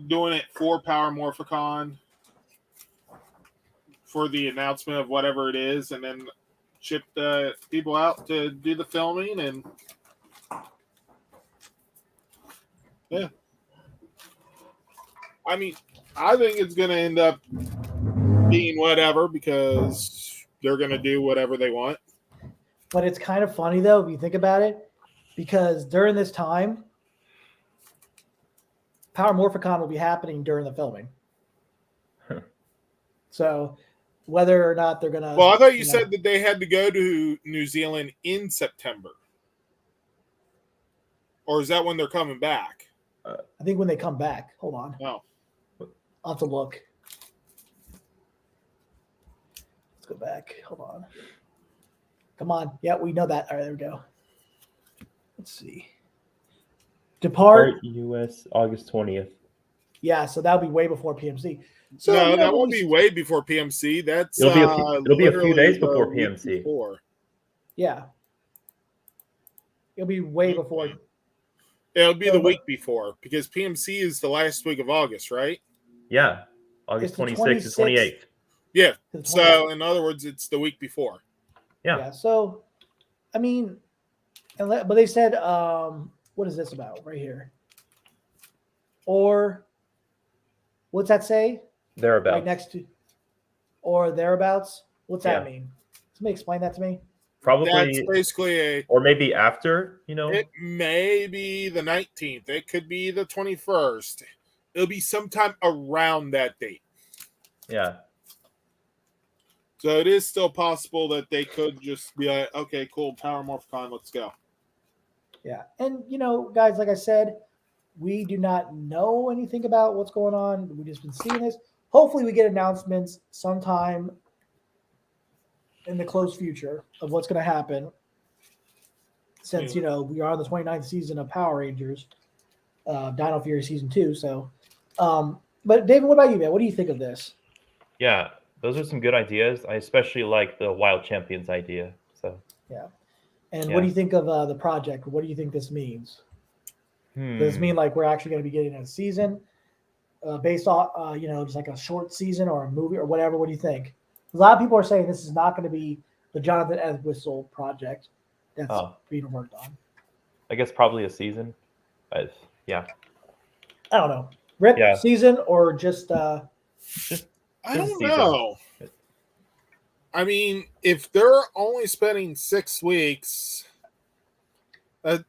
doing it for Power Morphicon for the announcement of whatever it is, and then ship the people out to do the filming, and yeah. I think it's going to end up being whatever because they're going to do whatever they want. But it's kind of funny, though, if you think about it, because during this time, Power Morphicon will be happening during the filming. So whether or not they're gonna. Well, I thought you said that they had to go to New Zealand in September, or is that when they're coming back? I think when they come back. Hold on. Oh, I'll have to look. Let's go back. Hold on. Come on. Yeah, we know that. All right, there we go. Let's see. Depart U.S. August 20th. Yeah, so that'll be way before PMC. So no, that won't be way before PMC. That's it'll be a few days before PMC. Before. Yeah, it'll be way before. It'll be the week before because PMC is the last week of August, right? Yeah, August 26th to 28th. Yeah. So in other words, it's the week before. Yeah. So, I mean, but they said, what is this about right here? Or what's that say? Thereabouts. Right next to, or thereabouts. What's that mean? Somebody explain that to me. Probably that's basically or maybe after, It may be the 19th. It could be the 21st. It'll be sometime around that date. Yeah. So it is still possible that they could just be like, okay, cool, Power Morphicon, let's go. Yeah. And, guys, like I said, we do not know anything about what's going on. We've just been seeing this. Hopefully we get announcements sometime in the close future of what's going to happen since, we are on the 29th season of Power Rangers, Dino Fury Season 2. So, but David, what about you, man? What do you think of this? Yeah, those are some good ideas. I especially like the Wild Champions idea. So yeah. And what do you think of the project? What do you think this means? Does this mean like we're actually going to be getting a season based off, just like a short season or a movie or whatever? What do you think? A lot of people are saying this is not going to be the Jonathan Entwistle project that's being worked on. I guess probably a season. Yeah. I don't know. Rip season or just I don't know. I mean, if they're only spending 6 weeks, that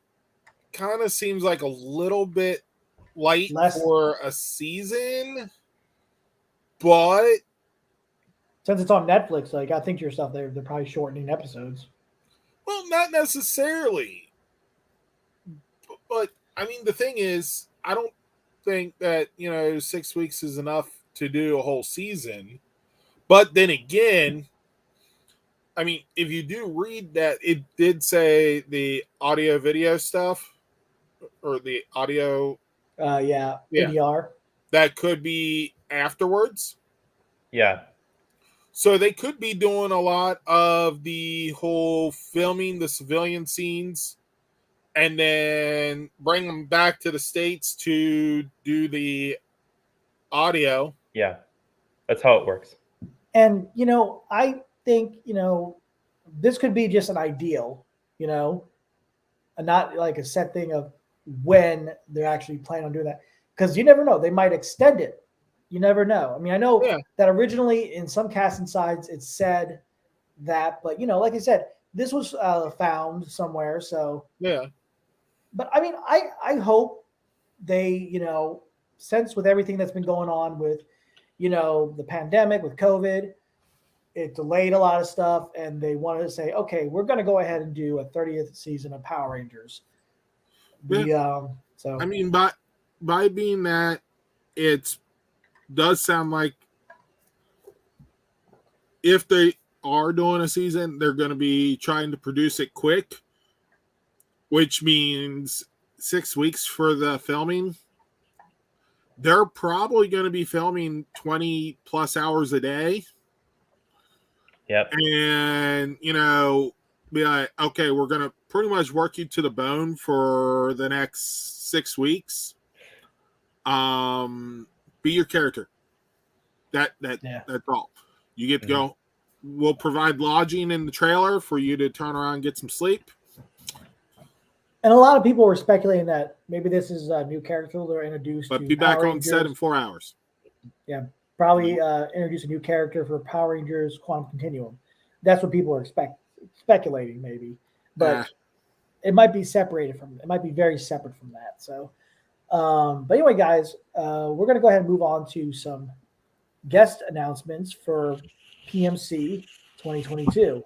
kind of seems like a little bit light for a season. But since it's on Netflix, like I think to yourself, they're probably shortening episodes. Well, not necessarily. But I mean, the thing is, I don't think that 6 weeks is enough to do a whole season. But then again, I mean, if you do read that, it did say the audio video stuff or the audio. ADR. That could be afterwards. Yeah. So they could be doing a lot of the whole filming the civilian scenes and then bring them back to the States to do the audio. Yeah. That's how it works. And, I think, this could be just an ideal, and not like a set thing of when they're actually planning on doing that. Because you never know. They might extend it. You never know. I mean, I know that originally in some casting sites it said that, but, like I said, this was found somewhere. So, yeah. But, I mean, I hope they, since with everything that's been going on with, the pandemic, with COVID, it delayed a lot of stuff, and they wanted to say, okay, we're going to go ahead and do a 30th season of Power Rangers. I mean, by being that, it does sound like if they are doing a season, they're going to be trying to produce it quick, which means 6 weeks for the filming. They're probably going to be filming 20 plus hours a day. Yep. And, be like, okay, we're going to pretty much work you to the bone for the next 6 weeks. Be your character. That's all. You get to go. We'll provide lodging in the trailer for you to turn around and get some sleep. And a lot of people were speculating that maybe this is a new character they're introduced but to be back Power on Rangers. set in 4 hours. Yeah, probably introduce a new character for Power Rangers Quantum Continuum. That's what people are speculating, maybe. But it might be separated from. It might be very separate from that. So, but anyway, guys, we're going to go ahead and move on to some guest announcements for PMC 2022.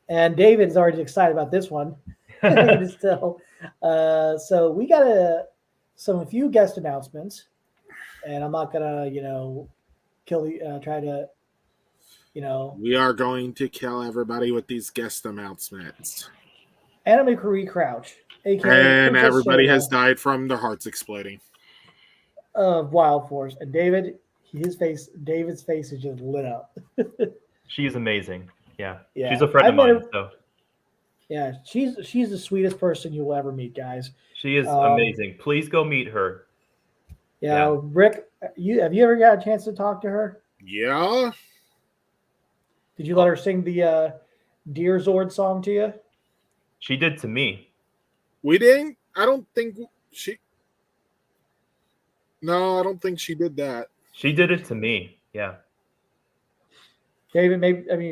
And David is already excited about this one. Still. So we got a few guest announcements, and I'm not gonna, try to, We are going to kill everybody with these guest announcements. Anime Marie Crouch, aka And Princess everybody Shayla has died from their hearts exploding. of Wild Force, and David's face is just lit up. She's amazing. Yeah. Yeah. She's a friend of mine. So yeah, she's the sweetest person you will ever meet, guys. she is amazing. Please go meet her. Yeah, Rick, have you ever got a chance to talk to her? Yeah. Did you let her sing the Dragonzord song to you? She did to me. We didn't. I don't think she. No, I don't think she did that. She did it to me. Yeah. David,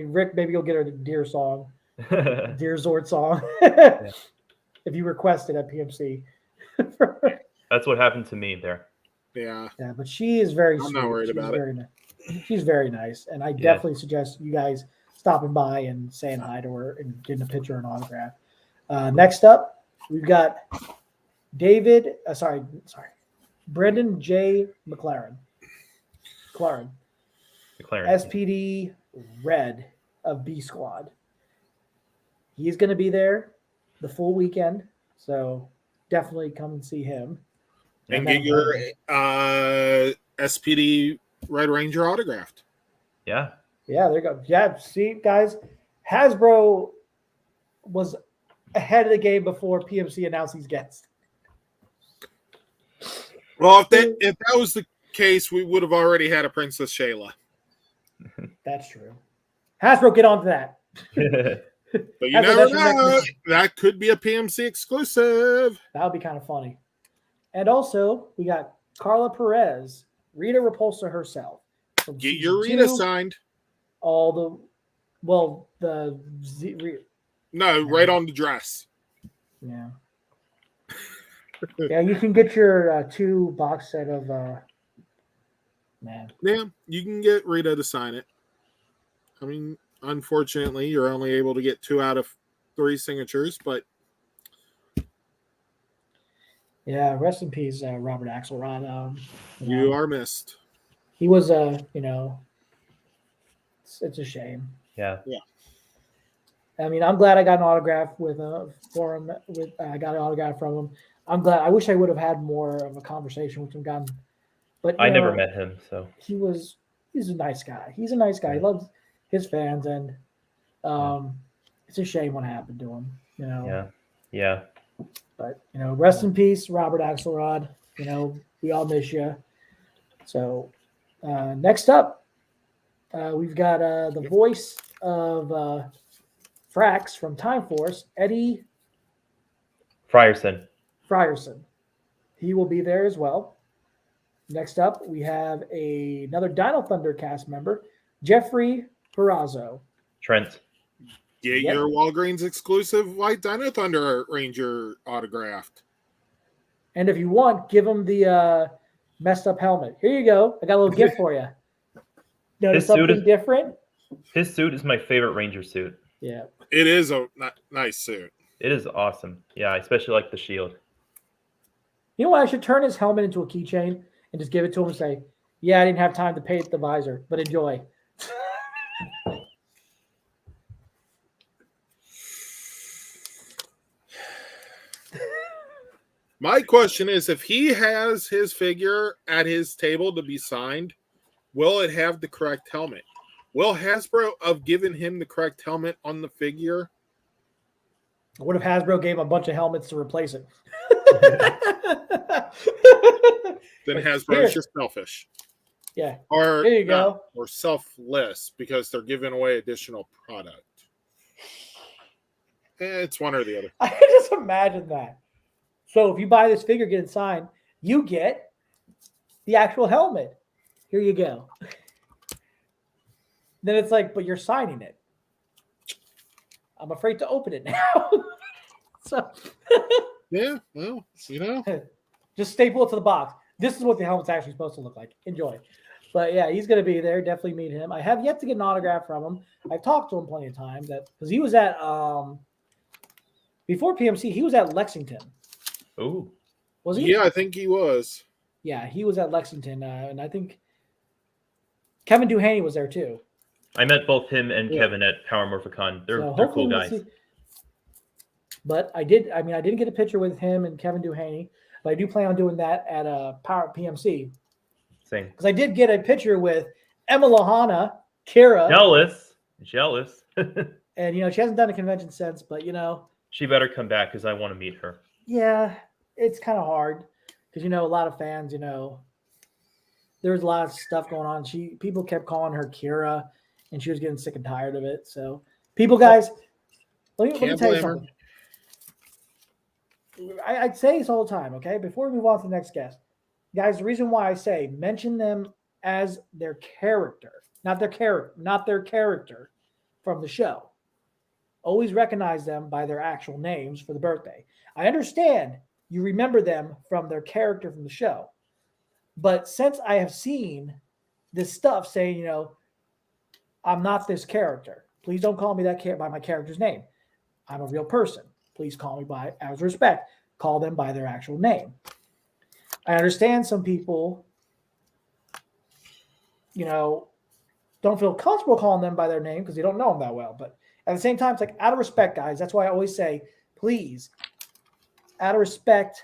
Rick, maybe you'll get her the Dragonzord song. Yeah. If you request it at PMC. That's what happened to me there. Yeah. Yeah, but she is very sweet. I'm not worried about it. She's very nice. And I definitely suggest you guys stopping by and saying hi to her and getting a picture and autograph. Next up, we've got Brendan J. McLaren, SPD Red of B Squad. He's going to be there the full weekend, so definitely come and see him. And get your SPD Red Ranger autographed. Yeah. Yeah, there you go. Yeah, see, guys, Hasbro was ahead of the game before PMC announced these guests. Well, if that was the case, we would have already had a Princess Shayla. That's true. Hasbro, get on to that. But you never know. That could be a PMC exclusive. That would be kind of funny. And also, we got Carla Perez, Rita Repulsa herself. Get your Rita signed. No, right on the dress. Yeah. Yeah, you can get your 2 box set of man. Yeah, you can get Rita to sign it. I mean, unfortunately, you're only able to get 2 out of 3 signatures, but yeah, rest in peace, Robert Axelrod. You are missed. He was it's a shame. Yeah. I mean, I'm glad I got an autograph for him. I got an autograph from him. I'm glad. I wish I would have had more of a conversation with him. But I never met him, so he's a nice guy. He's a nice guy. He loves his fans, and it's a shame what happened to him. Yeah. But rest in peace, Robert Axelrod. We all miss you. So next up, we've got the voice of Frax from Time Force, Eddie Frierson. He will be there as well. Next up, we have another Dino Thunder cast member, Jeffrey Perazzo. Trent. Get your Walgreens exclusive White Dino Thunder Ranger autographed. And if you want, give him the messed up helmet. Here you go. I got a little gift for you. Notice something different? His suit is my favorite Ranger suit. Yeah. It is a nice suit. It is awesome. Yeah, I especially like the shield. You know what? I should turn his helmet into a keychain and just give it to him and say, yeah, I didn't have time to paint the visor, but enjoy. My question is, if he has his figure at his table to be signed, will it have the correct helmet? Will Hasbro have given him the correct helmet on the figure? What if Hasbro gave him a bunch of helmets to replace it? Then Hasbro is just selfish. Yeah. Or there you go. Or selfless because they're giving away additional product. It's one or the other. I can just imagine that. So if you buy this figure, get it signed, you get the actual helmet. Here you go. Then it's like, but you're signing it. I'm afraid to open it now. So yeah, well, just staple it to the box. This is what the helmet's actually supposed to look like. Enjoy. But yeah, he's going to be there. Definitely meet him. I have yet to get an autograph from him. I've talked to him plenty of times because he was at before PMC. He was at Lexington. Oh, was he? Yeah, I think he was. Yeah, he was at Lexington, and I think Kevin Duhaney was there too. I met both him and Kevin at Power Morphicon. They're cool guys. But I didn't get a picture with him and Kevin Duhaney, but I do plan on doing that at Power PMC. Same. Because I did get a picture with Emma Lahana, Kira. Jealous. And, she hasn't done a convention since, but, She better come back because I want to meet her. Yeah, it's kind of hard because, a lot of fans, there's a lot of stuff going on. People kept calling her Kira, and she was getting sick and tired of it. So, guys, let me tell you something. I'd say this all the time, okay? Before we move on to the next guest, guys, the reason why I say mention them as their character, not their character from the show. Always recognize them by their actual names for the birthday. I understand you remember them from their character from the show, but since I have seen this stuff saying, I'm not this character. Please don't call me that by my character's name. I'm a real person. Please call me as respect. Call them by their actual name. I understand some people, don't feel comfortable calling them by their name because they don't know them that well. But at the same time, it's like out of respect, guys. That's why I always say, please, out of respect,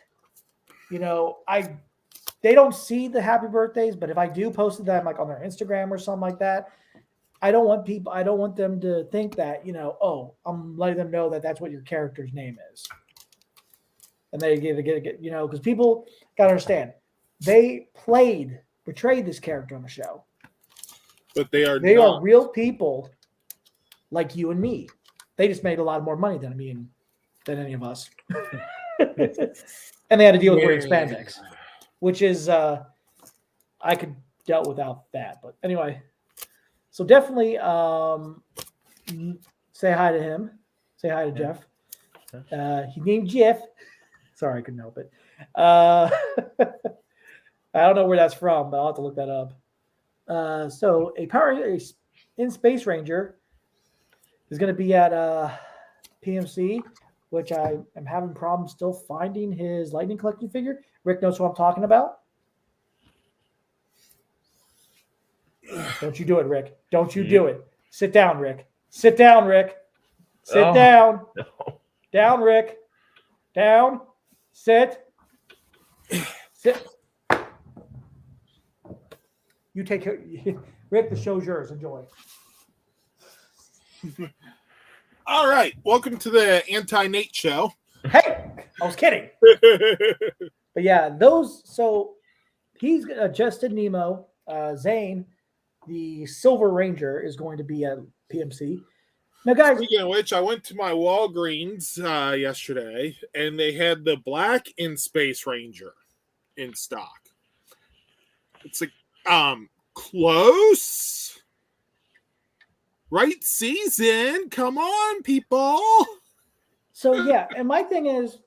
they don't see the happy birthdays, but if I do post them like on their Instagram or something like that, I don't want them to think that, I'm letting them know that that's what your character's name is. And they get because people got to understand, they portrayed this character on the show. But they are real people like you and me. They just made a lot more money than any of us. And they had to deal with wearing spandex, which is, I could dealt without that. But anyway, so definitely say hi to him. Say hi to Jeff. He named Jeff. Sorry, I couldn't help it. I don't know where that's from, but I'll have to look that up. So a in Space Ranger is going to be at PMC, which I am having problems still finding his Lightning Collection figure. Rick knows what I'm talking about. Don't you do it, Rick. Don't you do it. Sit down, Rick. Sit down, Rick. Sit down. No. Down, Rick. Down. Sit. Sit. You take care. Rick, the show's yours. Enjoy. All right. Welcome to the Anti-Nate Show. Hey, I was kidding. But yeah, so he's adjusted Nemo. Zane, the Silver Ranger, is going to be at PMC. Now, guys. Speaking of which, I went to my Walgreens yesterday, and they had the black in Space Ranger in stock. It's like close. Right season. Come on, people. So yeah, and my thing is,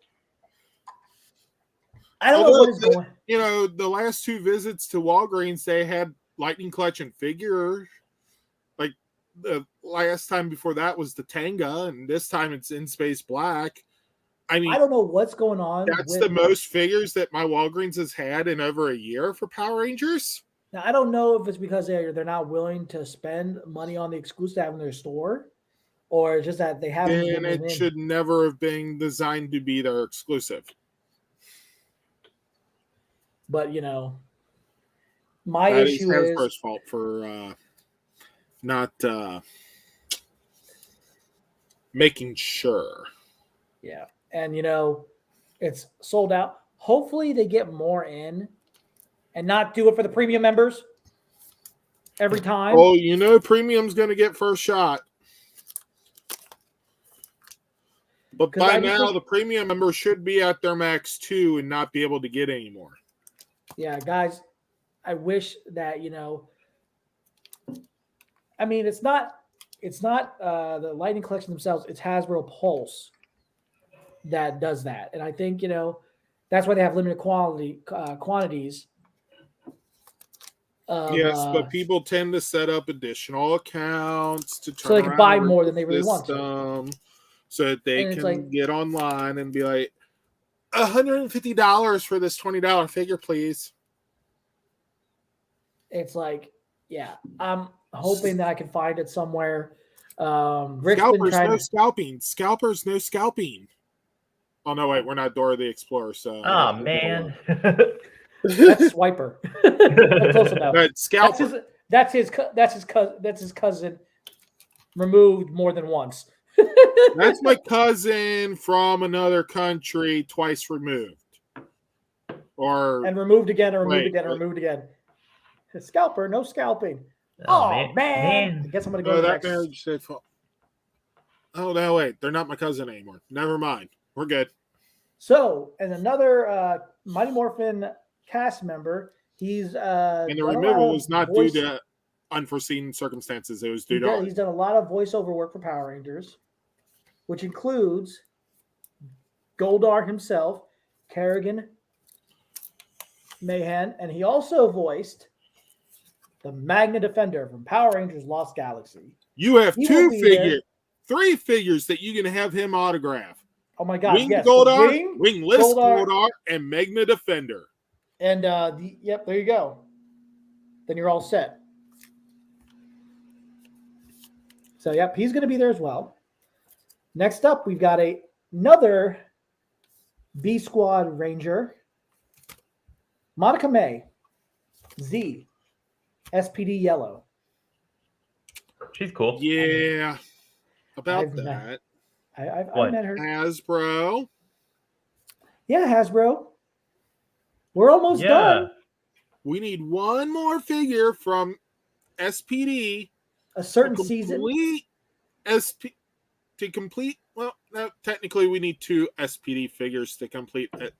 I don't know what is going. The last two visits to Walgreens, they had Lightning Collection figure. Like the last time before that was the Tanga, and this time it's in Space Black. I mean, I don't know what's going on. That's the most figures that my Walgreens has had in over a year for Power Rangers. Now, I don't know if it's because they're not willing to spend money on the exclusive to have in their store, or just that they haven't. And it should never have been designed to be their exclusive. But my issue is Hasbro's fault for not making sure. Yeah, and it's sold out. Hopefully, they get more in. And not do it for the premium members every time. Oh, premium's going to get first shot. But by now, the premium members should be at their max 2 and not be able to get any more. Yeah, guys, I wish that, I mean, it's not the Lightning Collection themselves. It's Hasbro Pulse that does that. And I think, that's why they have limited quantities. Yes, but people tend to set up additional accounts to turn so they can buy more than they really want to, so that they can get online and be like, $150 for this $20 figure, please. It's like, yeah, I'm hoping that I can find it somewhere. Scalpers, no scalping. Scalpers, no scalping. Oh no, wait, we're not Dora the Explorer, so. Oh man, that's Swiper. That's close enough. But Scalper. That's his cousin. Removed more than once. That's my cousin from another country, twice removed. And removed again, and removed again, and removed again. Scalper, no scalping. Oh man. I guess I'm gonna go to that marriage. Oh no, wait, they're not my cousin anymore. Never mind. We're good. So, and another Mighty Morphin cast member, he's and the removal was not due to unforeseen circumstances. It was due to he's done a lot of voiceover work for Power Rangers, which includes Goldar himself, Kerrigan Mahan, and he also voiced the Magna Defender from Power Rangers Lost Galaxy. You have three figures that you can have him autograph. Oh my God! Winged Goldar, Wingless Goldar, and Magna Defender. And yep, there you go. Then you're all set. So yep, he's going to be there as well. Next up, we've got another B Squad Ranger, Monica May, Z, SPD Yellow. She's cool. Yeah, I've met her. Hasbro. Yeah, Hasbro. We're almost done. We need one more figure from SPD. A certain season. To complete. Well, no, technically we need 2 SPD figures to complete it.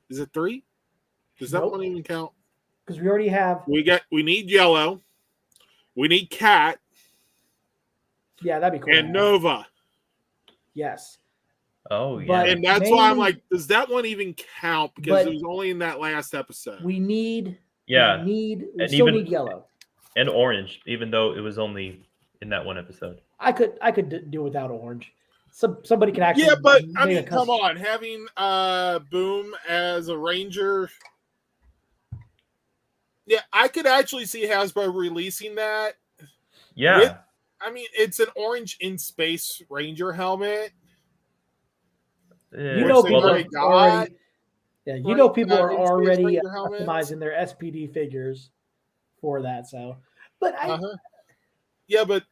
Is it 3? Does that one even count? Because we already have. We need Yellow. We need Cat. Yeah, that'd be cool. And Nova. Yes. Oh yeah. And that's why I'm like, does that one even count? Because it was only in that last episode. We need. Yeah. We still need Yellow. And Orange, even though it was only in that one episode. I could do without Orange. Somebody can actually. Yeah, but I mean, come on, having Boom as a Ranger. Yeah, I could actually see Hasbro releasing that. Yeah. I mean, it's an orange in space Ranger helmet. You know, people are already. Yeah, you know, people are already customizing their SPD figures for that. So, but yeah, but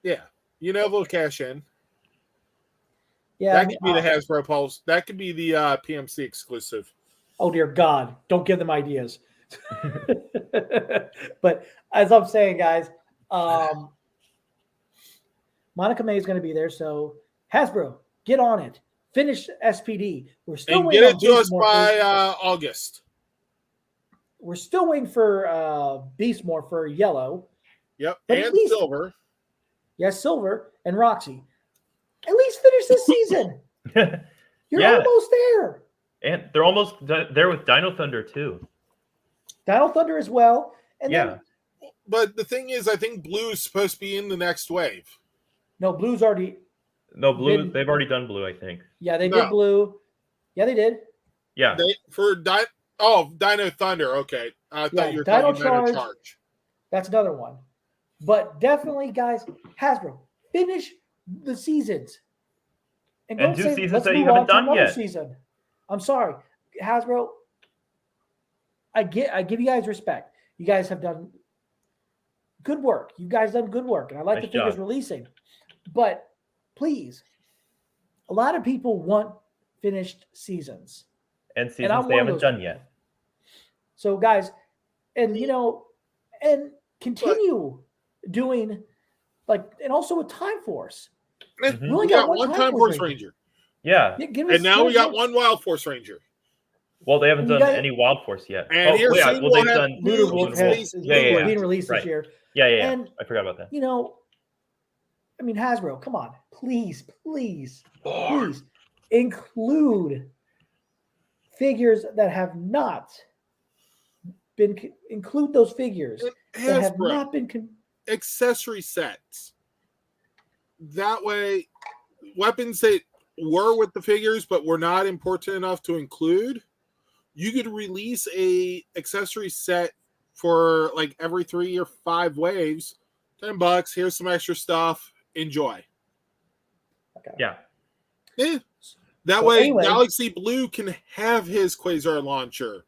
yeah, you know, they'll cash in. Yeah, that could be the Hasbro Pulse. That could be the PMC exclusive. Oh dear God! Don't give them ideas. But as I'm saying, guys, Monica May is going to be there, so Hasbro, get on it. Finish SPD. We're still waiting. Get it to us by August. We're still waiting for Beast Morpher Yellow. Yep, and Silver. Yes, Silver and Roxy. At least finish this season. You're almost there. And they're almost there with Dino Thunder too. Dino Thunder as well. And then, but the thing is, I think Blue is supposed to be in the next wave. No, Blue's already. No, Blue. They've already done Blue, I think. Yeah, they did Blue. Yeah, they did. Yeah. Dino Thunder. Okay, I thought you were talking about Charge. That's another one. But definitely, guys, Hasbro, finish the seasons. And 2 seasons that you haven't done yet. Season. I'm sorry, Hasbro. I give you guys respect. You guys have done good work. You guys done good work, and I like the figures releasing. But please, a lot of people want finished seasons. And seasons they haven't done yet. So, guys, and continue doing and also with Time Force. Mm-hmm. We only got one Time Force Ranger. Yeah. And now we got one Wild Force Ranger. Well, they haven't done any Wild Force yet. And they've done Lunar Wolf being released this year. Yeah. And, I forgot about that. I mean, Hasbro, come on. Please include figures that have not been include those figures that have not been accessory sets. That way, weapons that were with the figures but were not important enough to include, you could release a accessory set for like every 3 or 5 waves. $10. Here's some extra stuff. Enjoy. Okay. Yeah. That way, anyway, Galaxy Blue can have his Quasar launcher.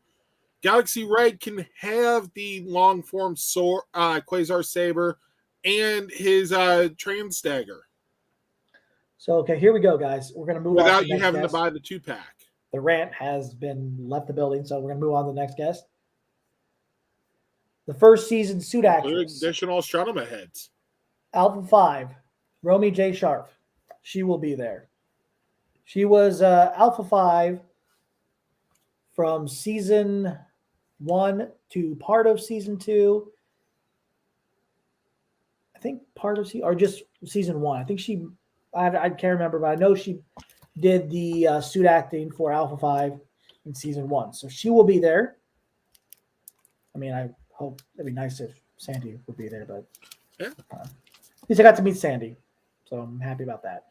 Galaxy Red can have the long form Quasar Saber and his Trans Dagger. So, okay, here we go, guys. We're going to move on without you having to buy the 2-pack. The rant has been left the building, so we're going to move on to the next guest. The first season suit actress. Additional Astronomer heads. Alpha 5, Romy J. Sharp. She will be there. She was Alpha 5 from season 1 to part of season 2. I think part of or just season 1. I think I can't remember, but I know she did the suit acting for Alpha 5 in season 1. So she will be there. I mean, I hope it'd be nice if Sandy would be there, but at least I got to meet Sandy. So I'm happy about that.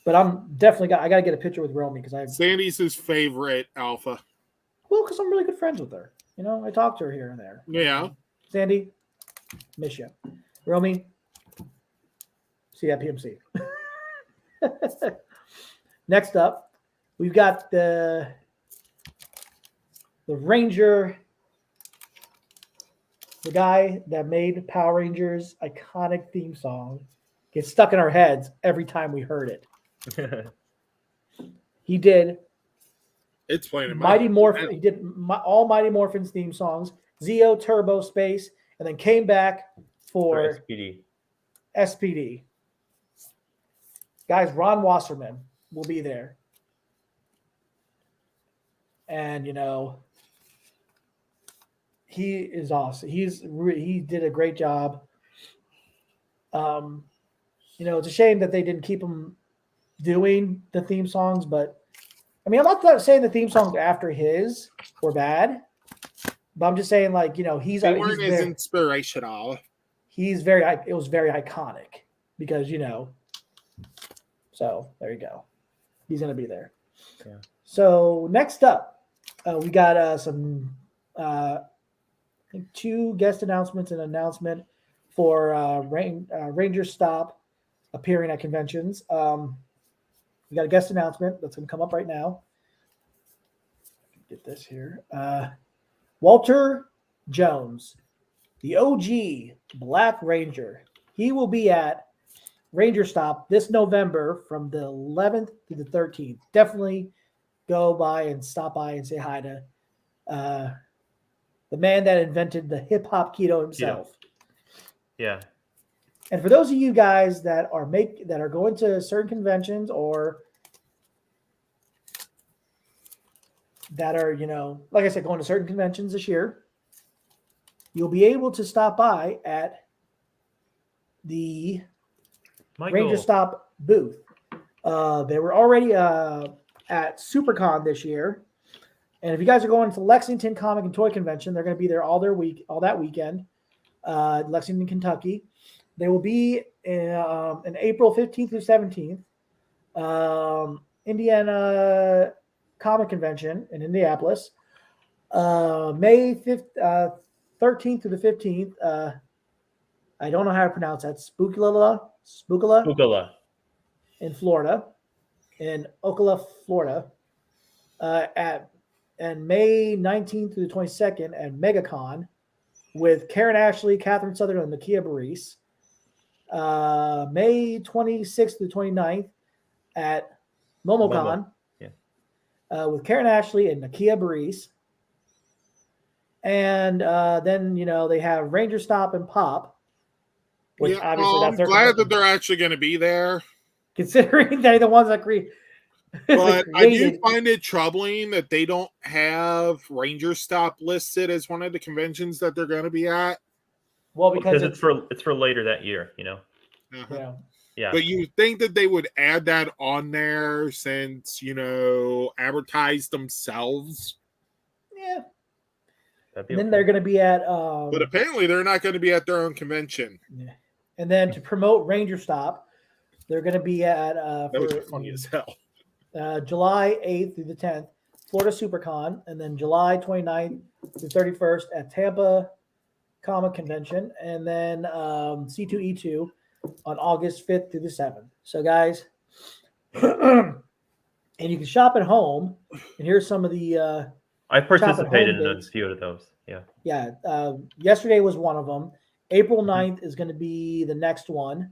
But I'm definitely I got to get a picture with Romy because Sandy's his favorite Alpha. Well, because I'm really good friends with her. You know, I talk to her here and there. Yeah. Sandy, miss you. Romy, see you at PMC. Next up, we've got the Ranger, the guy that made Power Rangers' iconic theme song. Gets stuck in our heads every time we heard it. He did. It's playing in Mighty Morphin. He did all Mighty Morphin's theme songs. Zeo, Turbo, Space, and then came back for SPD. Guys, Ron Wasserman will be there. And, you know, he is awesome. He did a great job. You know, it's a shame that they didn't keep him doing the theme songs, but I mean, I'm not saying the theme songs after his were bad, but I'm just saying, like, you know, they weren't as inspirational. It was very iconic because, you know, so there you go. He's going to be there. Yeah. So next up, we got some, I think 2 guest announcements and announcement for Ranger Stop appearing at conventions. We got a guest announcement that's going to come up right now. Get this here. Walter Jones, the OG Black Ranger. He will be at Ranger Stop this November from the 11th to the 13th. Definitely go by and stop by and say hi to the man that invented the hip-hop keto himself. Yeah. And for those of you guys that are going to certain conventions or that are, you know, like I said, going to certain conventions this year, you'll be able to stop by at the Ranger Stop booth. They were already at SuperCon this year. And if you guys are going to Lexington Comic and Toy Convention, they're going to be there all that weekend, Lexington, Kentucky. They will be in April 15th through 17th, Indiana Comic Convention in Indianapolis, May 13th through the 15th. I don't know how to pronounce that. Spookula in Florida, in Ocala, Florida, and May 19th through the 22nd at MegaCon with Karen Ashley, Catherine Sutherland, and Nakia Burris. May 26th to 29th at MomoCon with Karen Ashley and Nakia Burris. And then, you know, they have Ranger Stop and Pop, which obviously I'm glad that they're actually going to be there. Considering they're the ones that create. But I do find it troubling that they don't have Ranger Stop listed as one of the conventions that they're going to be at. Well, because it's for later that year, you know. Uh-huh. Yeah. But you think that they would add that on there since, you know, advertise themselves? Yeah. Then they're going to be at. But apparently, they're not going to be at their own convention. Yeah. And then to promote Ranger Stop, they're going to be at. That would be funny as hell. July 8th through the 10th, Florida SuperCon, and then July 29th through 31st at Tampa Comic Convention, and then C2E2 on August 5th through the 7th. So, guys, and you can shop at home. And here's some of the. I participated in a few of those. Yeah. Yeah. Yesterday was one of them. April 9th is going to be the next one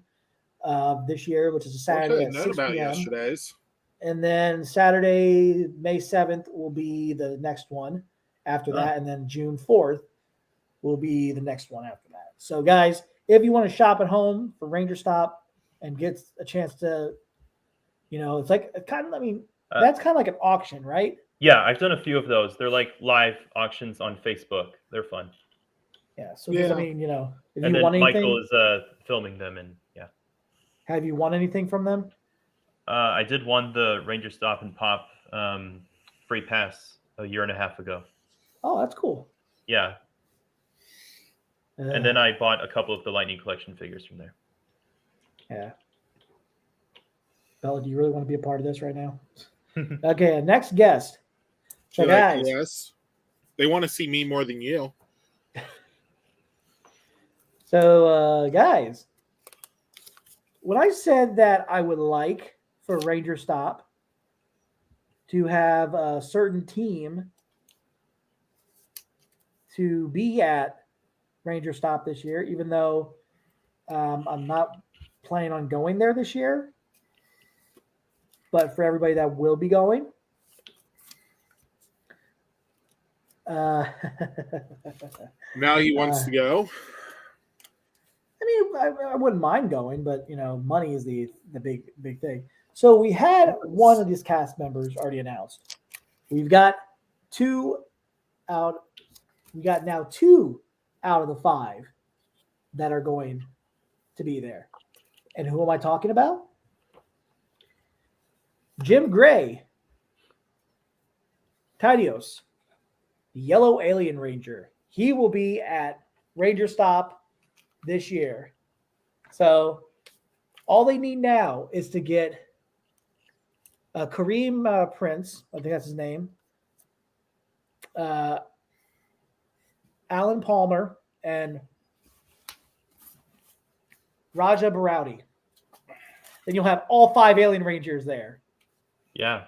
this year, which is a Saturday at 6 p.m. Yesterday's. And then Saturday, May 7th will be the next one after that. And then June 4th will be the next one after that. So, guys, if you want to shop at home for Ranger Stop and get a chance to, it's like kind of, that's kind of like an auction, right? Yeah, I've done a few of those. They're like live auctions on Facebook. They're fun. Yeah. So, if and you then won anything, Michael is filming them, and yeah. Have you won anything from them? I did won the Ranger Stop and Pop free pass a year and a half ago. Oh, that's cool. Yeah. And then I bought a couple of the Lightning Collection figures from there. Yeah. Bella, do you really want to be a part of this right now? Okay, next guest. So, guys. Yes. They want to see me more than you. So, guys, when I said that I would like for Ranger Stop to have a certain team to be at Ranger Stop this year, even though I'm not planning on going there this year, but for everybody that will be going. Now he wants to go. I wouldn't mind going, but money is the big thing. So we had one of these cast members already announced. We've got two out. We got now 2 out of the 5 that are going to be there. And who am I talking about? Jim Gray, Tidios, the Yellow Alien Ranger. He will be at Ranger Stop this year. So all they need now is to get Kareem Prince, I think that's his name, Alan Palmer, and Raja Barowdi. Then you'll have all 5 Alien Rangers there. Yeah.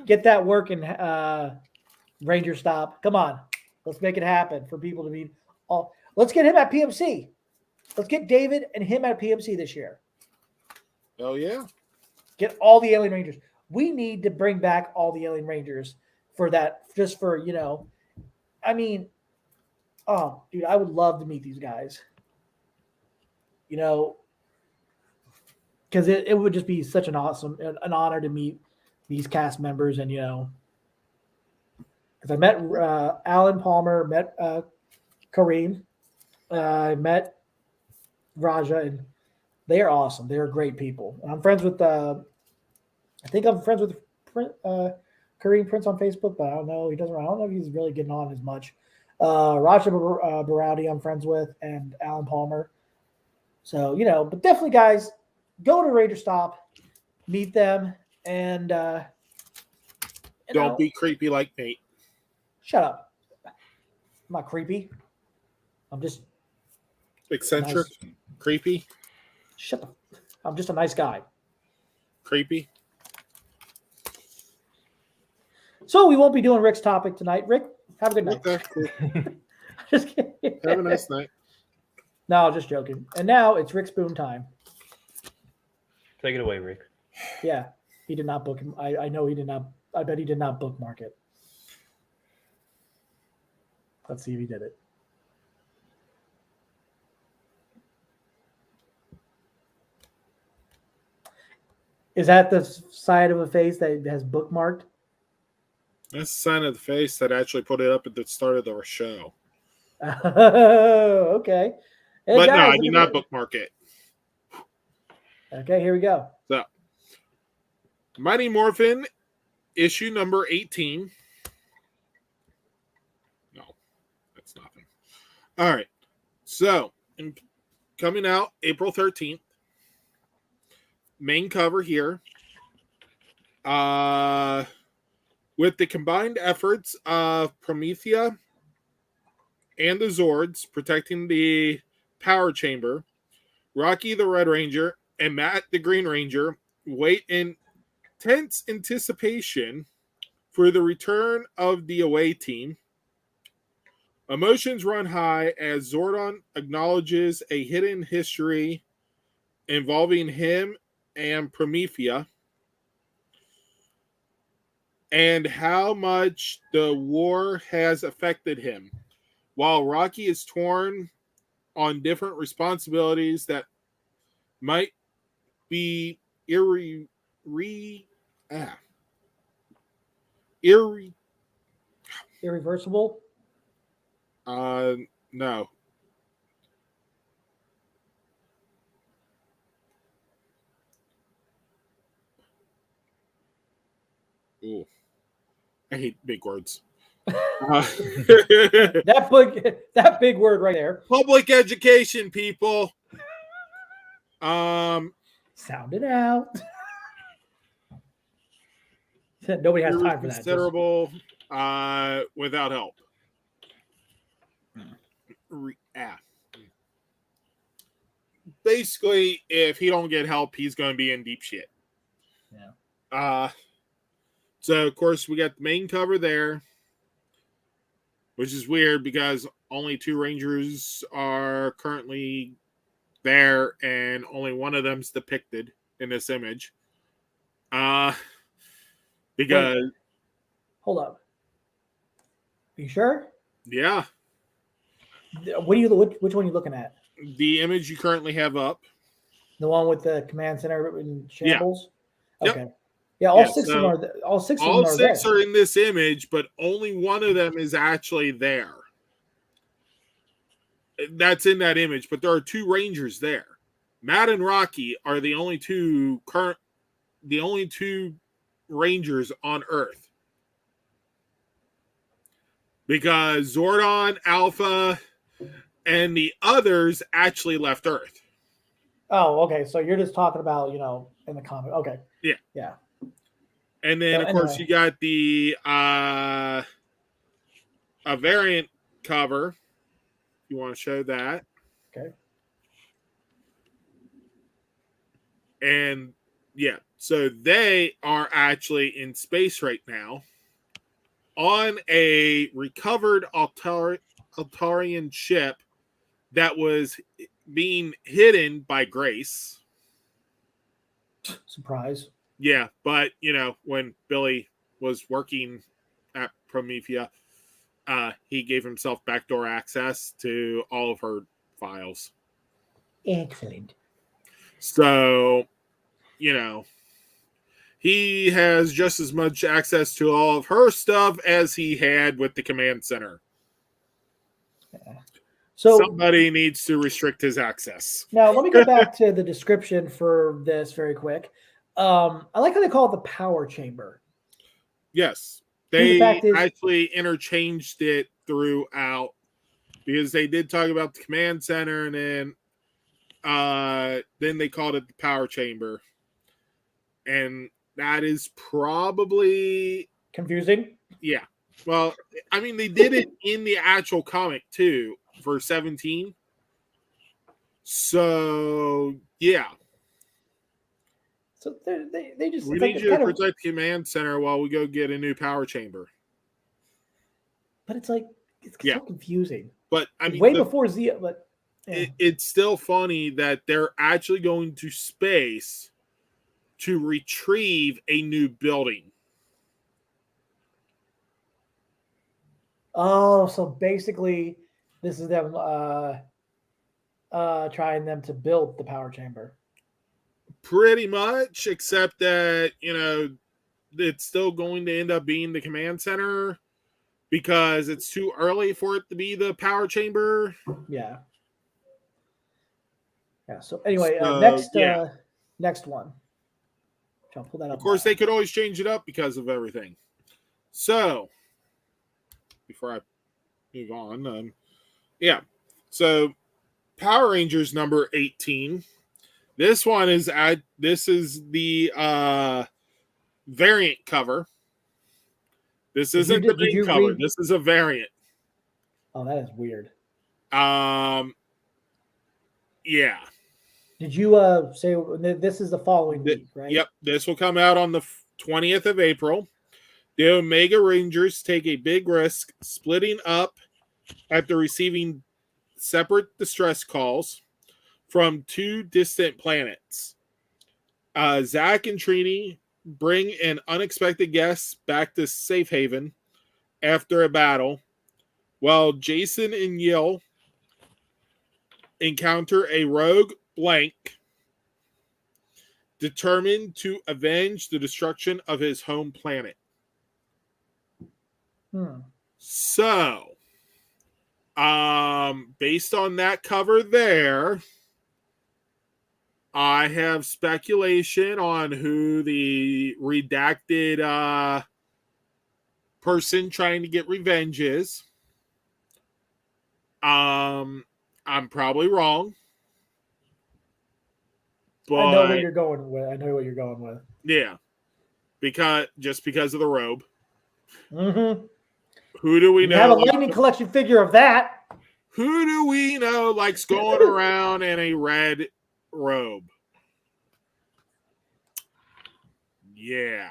Get that working, Ranger Stop. Come on. Let's make it happen for people to be all. Let's get him at PMC. Let's get David and him at PMC this year. Oh, yeah. Get all the Alien Rangers. We need to bring back all the Alien Rangers for that, just for, oh, dude, I would love to meet these guys. Because it would just be such an honor to meet these cast members. And, because I met Alan Palmer, met Kareem, I met Raja, and they are awesome. They are great people. And I'm friends with, I think I'm friends with Kareem Prince on Facebook, but I don't know. I don't know if he's really getting on as much. Raja Barowdi I'm friends with, and Alan Palmer. So, but definitely, guys, go to Ranger Stop, meet them, and don't be creepy like me. Shut up. I'm not creepy. I'm just eccentric, nice. Creepy. Shut up. I'm just a nice guy. Creepy. So we won't be doing Rick's topic tonight. Rick, have a good night. Okay, cool. Just kidding. Have a nice night. No, just joking. And now it's Rick Spoon time. Take it away, Rick. Yeah, he did not book him. I know he did not. I bet he did not bookmark it. Let's see if he did it. Is that the side of a face that has bookmarked? That's the sign of the face that actually put it up at the start of the show. Oh, okay. Hey, but guys, no, I did not bookmark it. Okay, here we go. So, Mighty Morphin, issue number 18. No, That's nothing. All right. So, coming out April 13th. Main cover here. With the combined efforts of Promethea and the Zords protecting the power chamber, Rocky the Red Ranger and Matt the Green Ranger wait in tense anticipation for the return of the away team. Emotions run high as Zordon acknowledges a hidden history involving him and Promethea, and how much the war has affected him, while Rocky is torn on different responsibilities that might be irreversible. No. Ooh. I hate big words. that big word right there. Public education, people. Sound it out. Nobody has time for that. Considerable without help. Basically, if he don't get help, he's going to be in deep shit. Yeah. So, of course, we got the main cover there, which is weird because only 2 Rangers are currently there, and only one of them's depicted in this image. Because... Wait, hold up. Are you sure? Yeah. Which one are you looking at? The image you currently have up. The one with the command center in shambles? Yeah. Okay. Yep. Yeah, all six of them are in this image, but only one of them is actually there. That's in that image, but there are 2 Rangers there. Matt and Rocky are the only two Rangers on Earth. Because Zordon, Alpha, and the others actually left Earth. Oh, okay. So you're just talking about, in the comic. Okay. Yeah. Yeah. And then, of course, you got the a variant cover. You want to show that? Okay. And, yeah. So they are actually in space right now on a recovered Altarian ship that was being hidden by Grace. Surprise. Yeah, but, when Billy was working at Promethea, he gave himself backdoor access to all of her files. Excellent. So, he has just as much access to all of her stuff as he had with the command center. Yeah. So somebody needs to restrict his access. Now, let me go back to the description for this very quick. I like how they call it the power chamber. Yes. They actually interchanged it throughout because they did talk about the command center and then they called it the power chamber. And that is probably confusing. Yeah. Well, I mean, they did it in the actual comic too for 17. So, yeah. So they just we need you to protect the command center while we go get a new power chamber. But it's so confusing. But I mean, way before Zia. But it's still funny that they're actually going to space to retrieve a new building. Oh, so basically, this is them trying them to build the power chamber. Pretty much, except that, it's still going to end up being the command center because it's too early for it to be the power chamber. Yeah. Yeah. So anyway, next one. I'll pull that up. Of course, they could always change it up because of everything. So, before I move on. Yeah. So Power Rangers number 18. This one is the variant cover. This isn't the main cover. This is a variant. Oh, that is weird. Yeah. Did you say this is the following week, right? Yep. This will come out on the 20th of April. The Omega Rangers take a big risk, splitting up after receiving separate distress calls from two distant planets. Zach and Trini bring an unexpected guest back to Safe Haven after a battle, while Jason and Yale encounter a rogue Blank determined to avenge the destruction of his home planet. So, based on that cover there, I have speculation on who the redacted person trying to get revenge is. I'm probably wrong. But I know what you're going with. Yeah. Because of the robe. Mm-hmm. Who do we know? You have a Lightning Collection figure of that. Who do we know likes going around in a red robe? Yeah.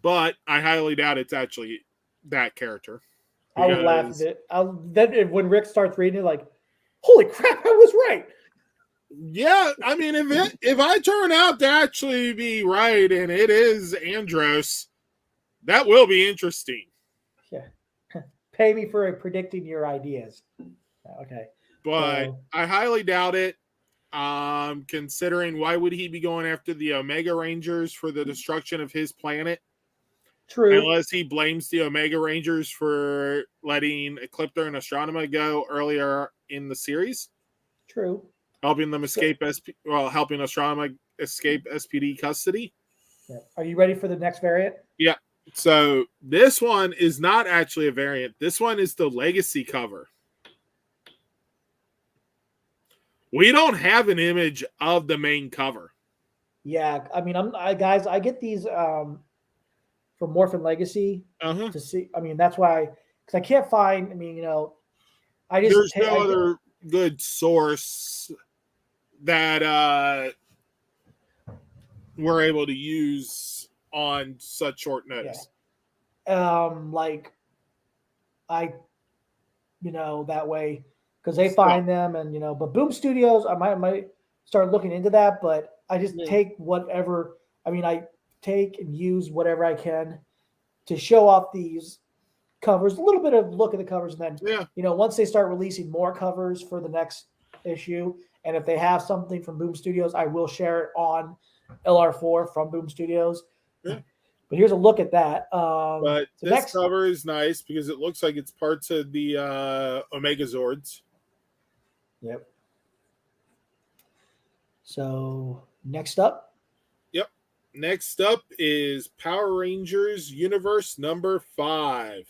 But I highly doubt it's actually that character. I would laugh at it. Then when Rick starts reading it, like, holy crap, I was right. Yeah, I mean, if I turn out to actually be right and it is Andros, that will be interesting. Yeah. Pay me for predicting your ideas. Okay. But I highly doubt it. Considering why would he be going after the Omega Rangers for the destruction of his planet? True. Unless he blames the Omega Rangers for letting Ecliptor and Astronema go earlier in the series. True. Helping them escape helping Astronema escape SPD custody. Yeah. Are you ready for the next variant? Yeah. So this one is not actually a variant. This one is the legacy cover. We don't have an image of the main cover. Yeah, I mean, I get these from Morphin Legacy to see. I mean, that's why, because I can't find. I mean, there's no other good source that we're able to use on such short notice. Yeah. That way, because they find them, and but Boom Studios, I might start looking into that, but I just take whatever. I mean, I take and use whatever I can to show off these covers, a little bit of look at the covers, and then once they start releasing more covers for the next issue, and if they have something from Boom Studios, I will share it on LR4 from Boom Studios. Yeah. But here's a look at that. But this cover is nice because it looks like it's parts of the Megazords. Yep. So next up. Yep. Next up is Power Rangers Universe number 5.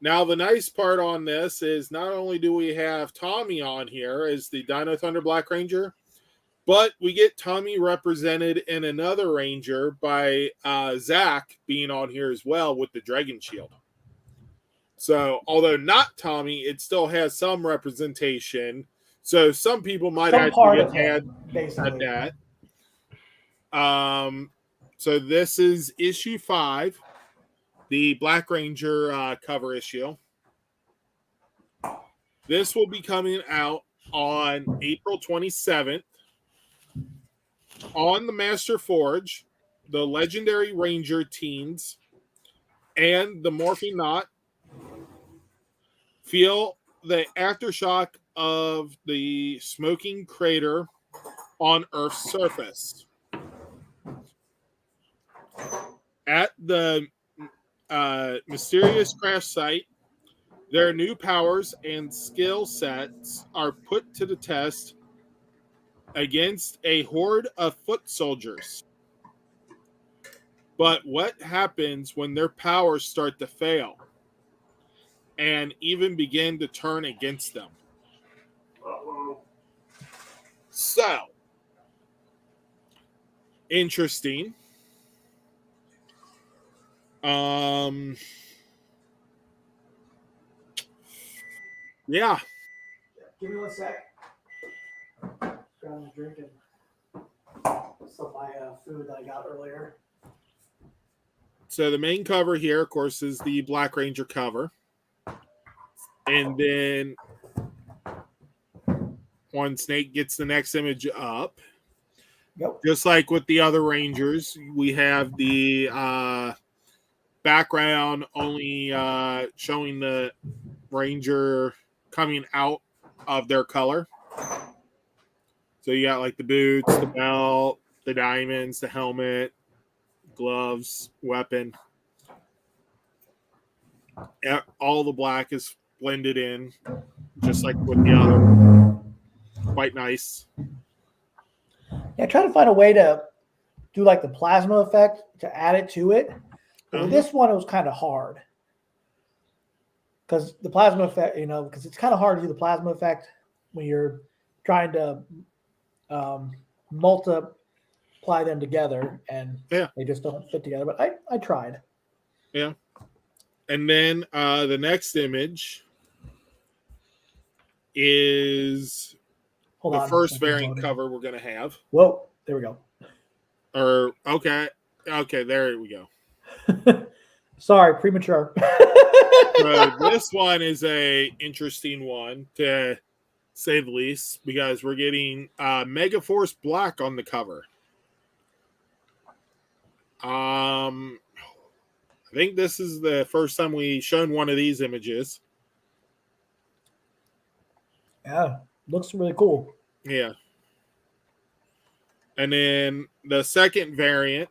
Now, the nice part on this is not only do we have Tommy on here as the Dino Thunder Black Ranger, but we get Tommy represented in another Ranger by Zach being on here as well with the Dragon Shield. So, although not Tommy, it still has some representation. So, some people might actually get at that. So, this is issue 5. The Black Ranger cover issue. This will be coming out on April 27th on the Master Forge. The Legendary Ranger teens and the Morphing Knot feel the aftershock of the smoking crater on Earth's surface. At the mysterious crash site, their new powers and skill sets are put to the test against a horde of foot soldiers. But what happens when their powers start to fail and even begin to turn against them? So, interesting. Yeah. Give me 1 sec. Grab a drink and some of my food that I got earlier. So the main cover here, of course, is the Black Ranger cover. And then when Snake gets the next image up, just like with the other Rangers, we have the background only showing the Ranger coming out of their color. So you got like the boots, the belt, the diamonds, the helmet, gloves, weapon. All the black is blended in, just like with the other. Quite nice. Yeah, try to find a way to do like the plasma effect to add it to it. But with this one, it was kind of hard. Because the plasma effect, because it's kind of hard to do the plasma effect when you're trying to multiply them together, and they just don't fit together. But I tried. Yeah. And then the next image is the first variant cover we're going to have. Whoa, there we go. Okay, there we go. Sorry, premature. So this one is a interesting one to say the least, because we're getting Megaforce Black on the cover. I think this is the first time we've shown one of these images. Yeah, looks really cool. Yeah. And then the second variant,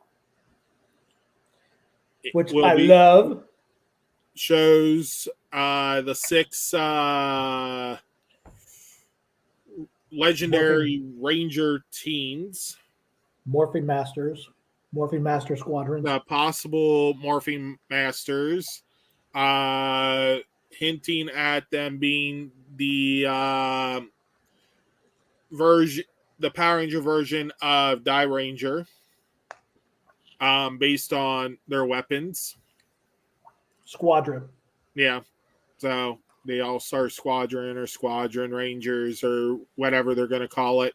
which I love, shows the 6 legendary Ranger teens. Morphing Master Squadron. The possible Morphing Masters, hinting at them being the Power Ranger version of Die Ranger, based on their weapons. Squadron. Yeah. So the All-Star Squadron or Squadron Rangers or whatever they're going to call it.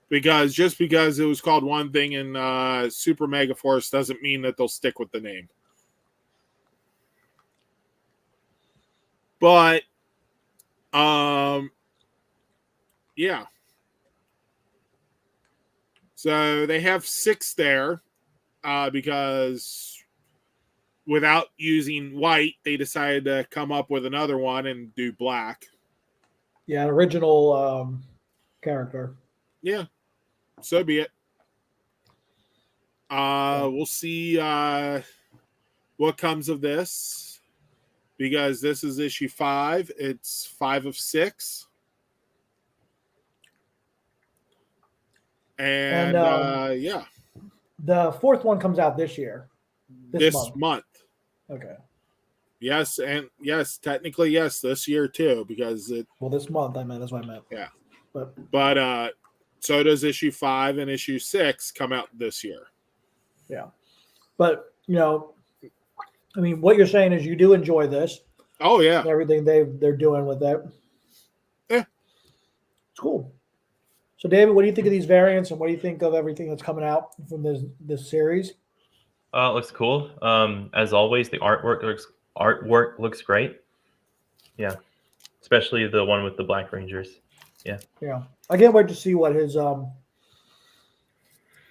Because just because it was called one thing in Super Mega Force doesn't mean that they'll stick with the name. But, yeah. So they have 6 there because without using white, they decided to come up with another one and do black. Yeah, an original character. Yeah. So be it. We'll see what comes of this, because this is issue 5. It's 5 of 6. And yeah. The 4th one comes out this year. This month. Okay. Yes, and yes, technically yes, this year too, because this month that's what I meant. Yeah. But so does issue 5 and issue 6 come out this year. Yeah. But I mean, what you're saying is you do enjoy this. Oh yeah. Everything they're doing with that. Yeah. It's cool. So David, what do you think of these variants, and what do you think of everything that's coming out from this series? It looks cool. As always, the artwork looks great. Yeah. Especially the one with the Black Rangers. Yeah. Yeah. I can't wait to see what his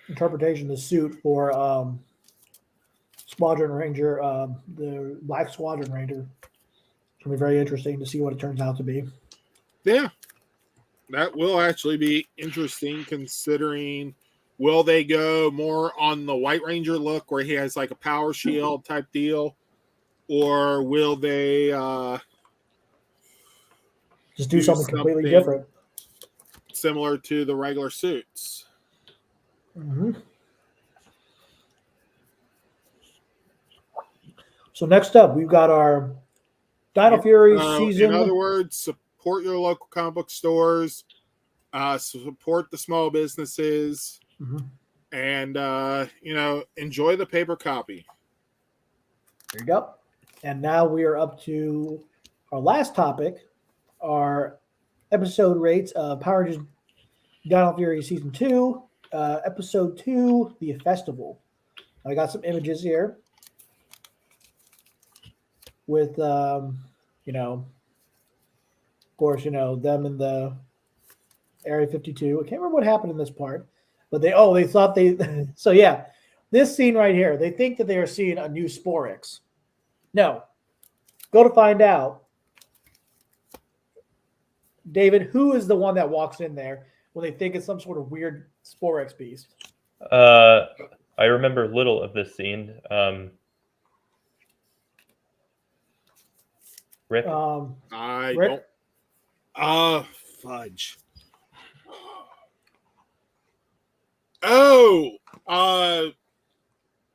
interpretation of the suit for Squadron Ranger, the Black Squadron Ranger. It's going to be very interesting to see what it turns out to be. Yeah. That will actually be interesting, considering will they go more on the White Ranger look where he has like a power shield type deal, or will they just do something completely different, similar to the regular suits? Mm-hmm. So next up, we've got our Dino Fury season. In other words, support your local comic book stores, support the small businesses, and enjoy the paper copy. There you go. And now we are up to our last topic, our episode rates of Power Rangers Dino Fury Season 2, Episode 2, The Festival. I got some images here with, of course, them in the Area 52. I can't remember what happened in this part, but they thought they, so yeah, this scene right here, they think that they are seeing a new Sporix. No, go to find out. David, who is the one that walks in there when they think it's some sort of weird Sporix beast? I remember little of this scene. Rick? I don't. Fudge. Oh,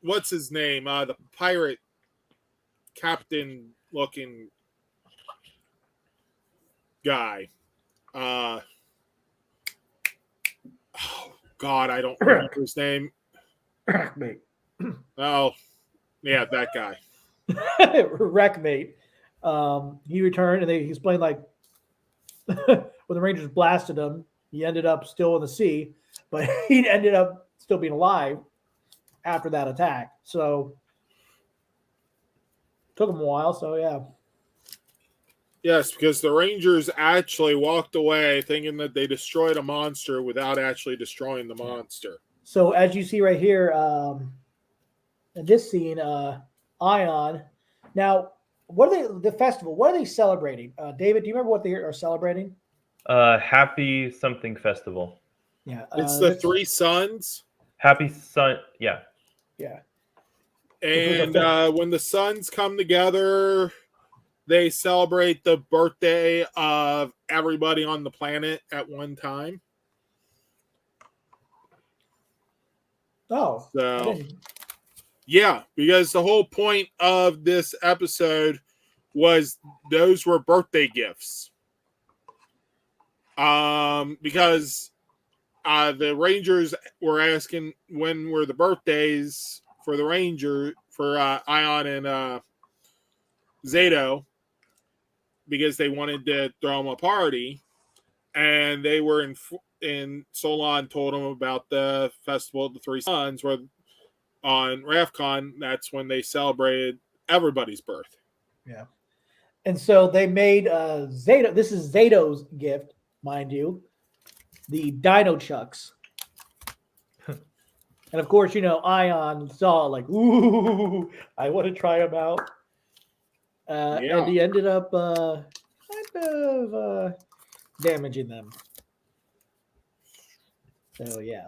what's his name? The pirate captain looking guy. Oh God, I don't remember his name. Wreckmate. Oh, yeah, that guy. Wreckmate. He returned and he explained like when the Rangers blasted him, he ended up still in the sea, but he ended up still being alive after that attack. So took him a while. So yeah. Yes, because the Rangers actually walked away thinking that they destroyed a monster without actually destroying the monster. So as you see right here, in this scene, Ion. Now, what are they? The festival. What are they celebrating? David, do you remember what they are celebrating? Happy something festival. Yeah, it's the Three Suns. Happy Sun. Yeah. Yeah. And when the suns come together, they celebrate the birthday of everybody on the planet at one time. Oh. So, yeah, because the whole point of this episode was those were birthday gifts. Because the Rangers were asking when were the birthdays for the Ranger, for Ion and Zato, because they wanted to throw them a party, and they were in Solon told them about the Festival of the Three Suns, where on RAFCON, that's when they celebrated everybody's birth. Yeah. And so they made Zato, this is Zato's gift, mind you, the Dino Chucks. And of course, Ion saw like, ooh, I want to try them out. And he ended up kind of damaging them. So, yeah.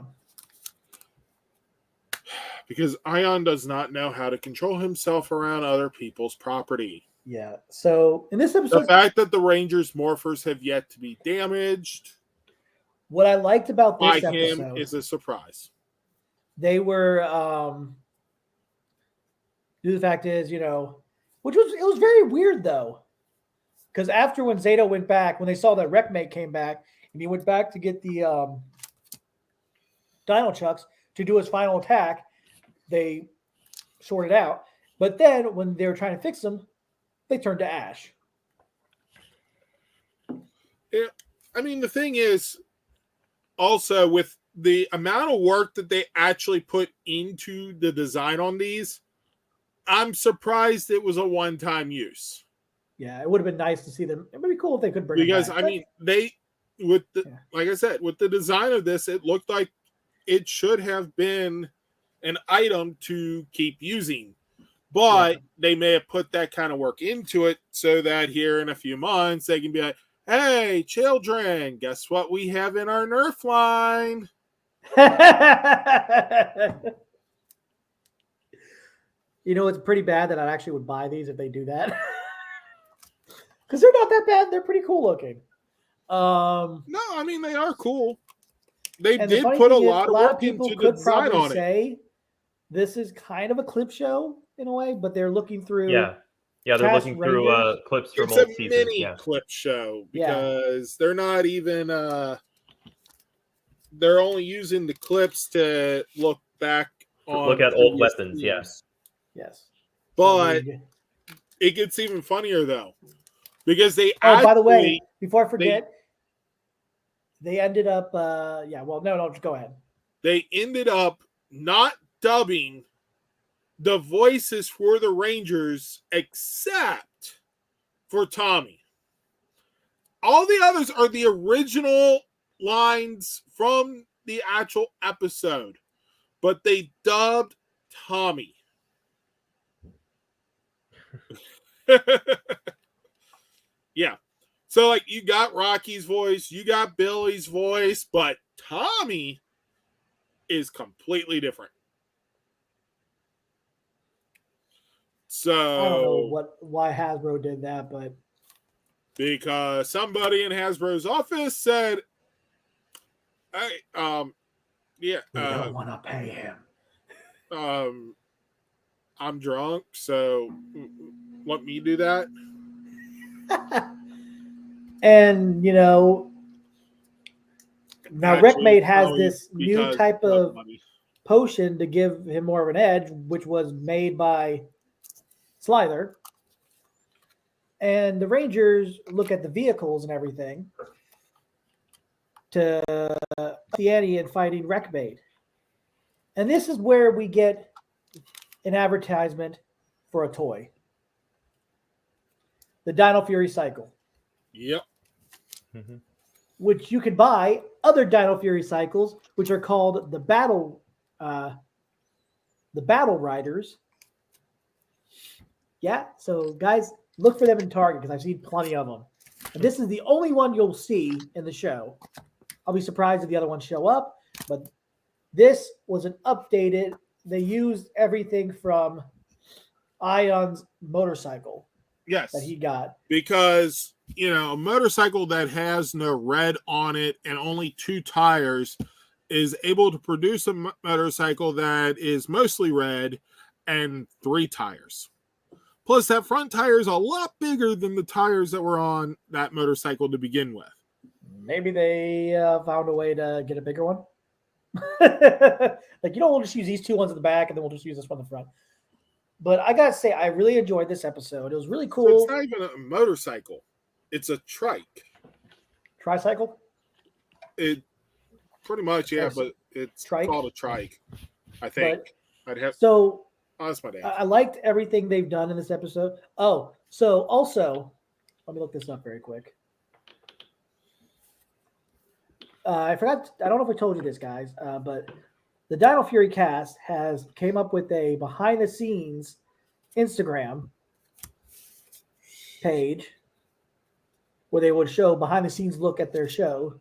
Because Ion does not know how to control himself around other people's property. Yeah. So, in this episode, the fact that the Rangers morphers have yet to be damaged, what I liked about this by episode him is a surprise. They were, the fact is, it was very weird though. Because after when Zato went back, when they saw that Wreckmate came back, and he went back to get the Dino Chucks to do his final attack, they sorted out. But then when they were trying to fix them, they turned to ash. Yeah, I mean, the thing is, also with the amount of work that they actually put into the design on these, I'm surprised it was a one-time use. Yeah, it would have been nice to see them. It would be cool if they could bring it because back. I mean, like I said, with the design of this, it looked like it should have been an item to keep using, but they may have put that kind of work into it so that here in a few months they can be like, hey, children, guess what we have in our Nerf line? It's pretty bad that I actually would buy these if they do that. Because they're not that bad. They're pretty cool looking. No, I mean, they are cool. They did the put a is, lot of work into the design on it. Say this is kind of a clip show in a way, but they're looking through. Yeah, they're looking through clips from it's old a seasons. mini clip show because they're not even. They're only using the clips to look back on. Look at old weapons. Teams. Yes. But it gets even funnier though, because they. By the way, before I forget, they ended up. No, just go ahead. They ended up not dubbing the voices for the Rangers except for Tommy. All the others are the original lines from the actual episode, but they dubbed Tommy. Yeah. So, like, you got Rocky's voice, you got Billy's voice, but Tommy is completely different. So I don't know why Hasbro did that, but because somebody in Hasbro's office said, "Hey, we don't want to pay him. I'm drunk, so let me do that." And now Wreckmate has this new type of potion to give him more of an edge, which was made by Slither. And the Rangers look at the vehicles and everything to the ante in fighting Wreckmate. And this is where we get an advertisement for a toy. The Dino Fury Cycle. Yep. Mm-hmm. Which you can buy other Dino Fury cycles, which are called the Battle Riders. Yeah, so guys, look for them in Target because I've seen plenty of them. And this is the only one you'll see in the show. I'll be surprised if the other ones show up, but this was an updated. They used everything from Ion's motorcycle. Yes. That he got. Because, a motorcycle that has no red on it and only 2 tires is able to produce a motorcycle that is mostly red and 3 tires. Plus, that front tire is a lot bigger than the tires that were on that motorcycle to begin with. Maybe they found a way to get a bigger one. We'll just use these 2 ones at the back and then we'll just use this one in the front. But I gotta say, I really enjoyed this episode. It was really cool. So it's not even a motorcycle; it's a trike. Tricycle. It pretty much, yeah, but it's called a trike. I think. So. Oh, that's my dad. I liked everything they've done in this episode. Oh, so also, let me look this up very quick. I forgot. I don't know if I told you this, guys, but the Dino Fury cast came up with a behind-the-scenes Instagram page where they would show behind-the-scenes look at their show.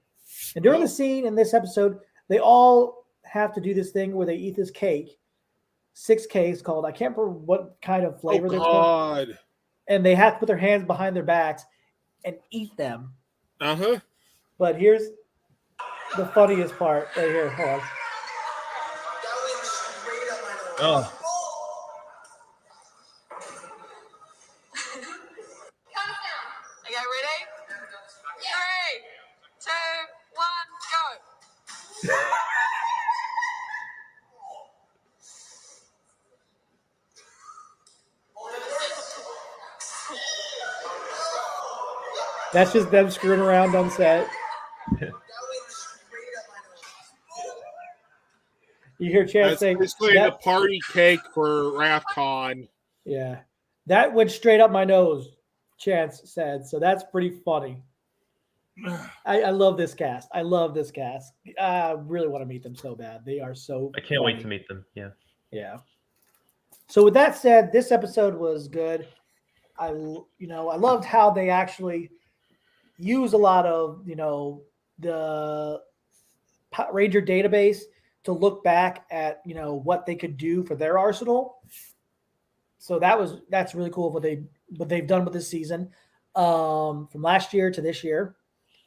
And during the scene in this episode, they all have to do this thing where they eat this cake. 6 cakes called, I can't remember what kind of flavor they're called. And they have to put their hands behind their backs and eat them. Uh-huh. But here's the funniest part right here. Hold on. Oh. Okay, ready? 3, 2, 1, go. That's just them screwing around on set. You hear Chance saying, basically the party cake for RAFCON. Yeah. That went straight up my nose, Chance said. So that's pretty funny. I love this cast. I really want to meet them so bad. They are so I can't wait to meet them. Yeah. Yeah. So with that said, this episode was good. I loved how they actually use a lot of, the Ranger database to look back at, what they could do for their arsenal. So that's really cool what they've done with this season. From last year to this year.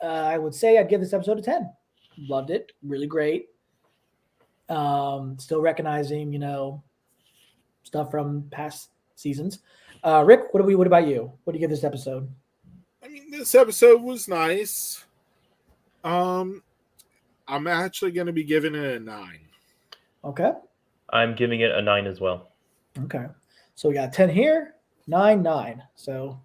I would say I'd give this episode a 10. Loved it. Really great. Still recognizing, stuff from past seasons. Rick, what about you? What do you give this episode? I mean, this episode was nice. I'm actually going to be giving it a 9. Okay. I'm giving it a 9 as well. Okay. So we got 10 here, 9, 9. So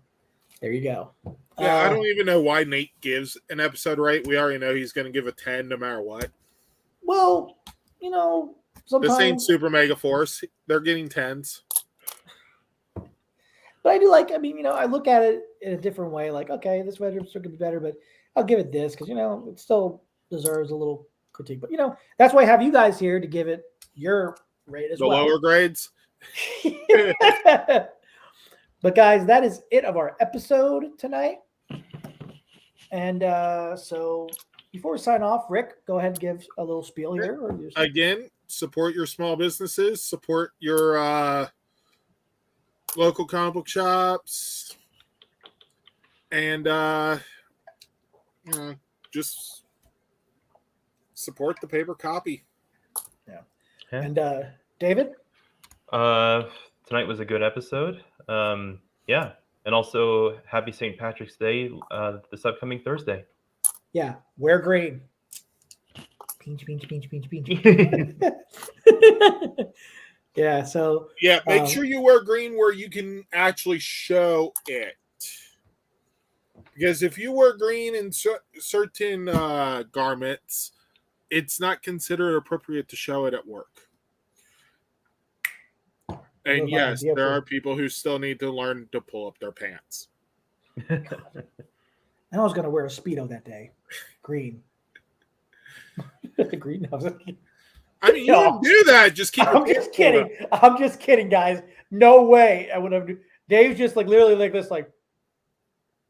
there you go. Yeah, I don't even know why Nate gives an episode right. We already know he's going to give a 10 no matter what. Well, sometimes... This ain't Super Mega Force. They're getting 10s. But I do like, I look at it in a different way. Like, okay, this episode could be better, but I'll give it this because, it still deserves a little critique. But, that's why I have you guys here to give it your rate as well. The lower grades? But, guys, that is it of our episode tonight. And so before we sign off, Rick, go ahead and give a little spiel here. Again, support your small businesses. Support your local comic book shops. And, just support the paper copy. Yeah. And David? Tonight was a good episode. Yeah. And also, happy St. Patrick's Day this upcoming Thursday. Yeah. Wear green. Pinch. Yeah. So. Yeah. Make sure you wear green where you can actually show it. Because if you wear green in certain garments, it's not considered appropriate to show it at work. And yes, there are people who still need to learn to pull up their pants. And I was going to wear a Speedo that day. Green. Green. I mean, you don't do that. Just keep I'm just kidding. I'm just kidding, guys. No way I would have. Dave's just literally like this,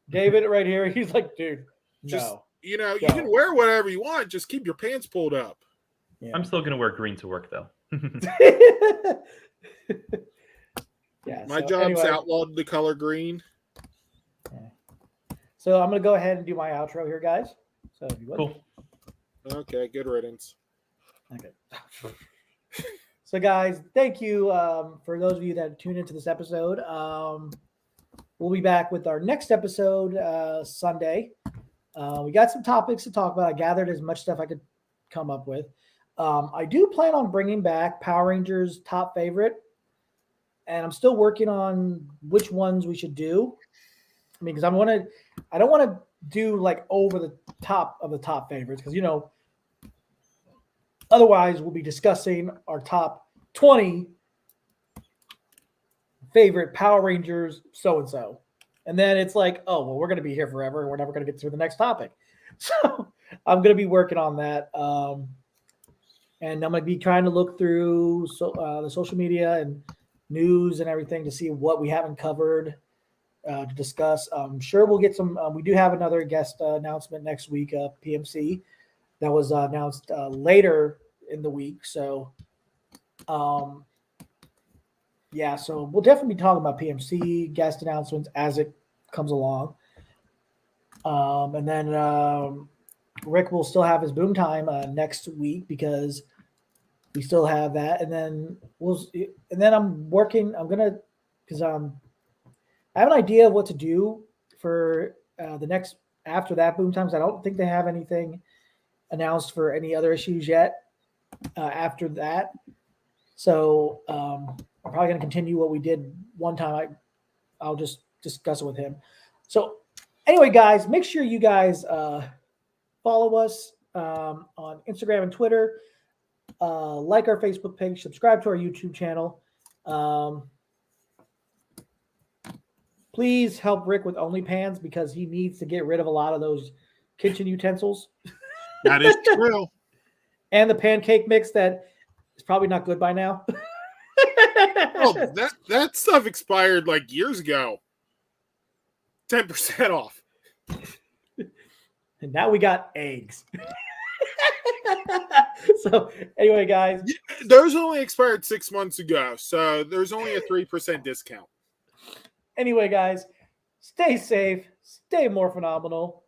David right here. He's like, dude, no. You can wear whatever you want. Just keep your pants pulled up. Yeah. I'm still going to wear green to work, though. Yeah, my job's outlawed the color green. Yeah. So I'm going to go ahead and do my outro here, guys. So if you would. Cool. Okay, good riddance. Okay. So, guys, thank you for those of you that tuned into this episode. We'll be back with our next episode Sunday. We got some topics to talk about. I gathered as much stuff I could come up with. I do plan on bringing back Power Rangers Top Favorite, and I'm still working on which ones we should do. Because I don't want to do over the top of the top favorites because otherwise we'll be discussing our top 20 favorite Power Rangers so-and-so. And then it's we're going to be here forever and we're never going to get through the next topic. So I'm going to be working on that. And I'm going to be trying to look through the social media and news and everything to see what we haven't covered to discuss. I'm sure we'll get some. We do have another guest announcement next week, PMC, that was announced later in the week. So, yeah, so we'll definitely be talking about PMC guest announcements as it comes along. And then Rick will still have his boom time next week because we still have that. And then I'm working. I'm gonna because I have an idea of what to do for the next after that boom times. I don't think they have anything announced for any other issues yet after that. So I'm probably going to continue what we did one time. I'll just discuss it with him. So anyway, guys, make sure you guys follow us on Instagram and Twitter. Like our Facebook page. Subscribe to our YouTube channel. Please help Rick with OnlyPans because he needs to get rid of a lot of those kitchen utensils. That is true. And the pancake mix that is probably not good by now. Oh, that stuff expired years ago. 10% off. And now we got eggs. So anyway, guys. Those only expired 6 months ago, so there's only a 3% discount. Anyway, guys, stay safe, stay more phenomenal.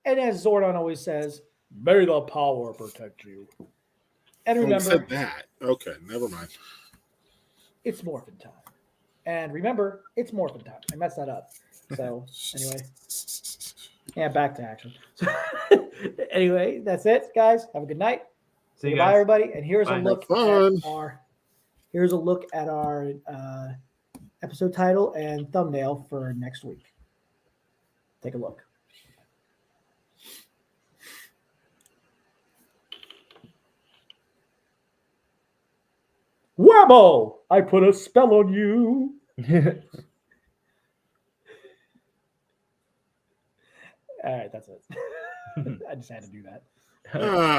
And as Zordon always says, may the power protect you. And remember, said that. Okay, never mind. it's morphin time. And remember, it's morphin time. I messed that up. So anyway, yeah, back to action. Anyway, that's it, guys. Have a good night. See you Goodbye, guys. everybody. And here's Bye. a look at our episode title and thumbnail for next week. Take a look. Whammo! I put a spell on you. All right, that's it. I just had to do that.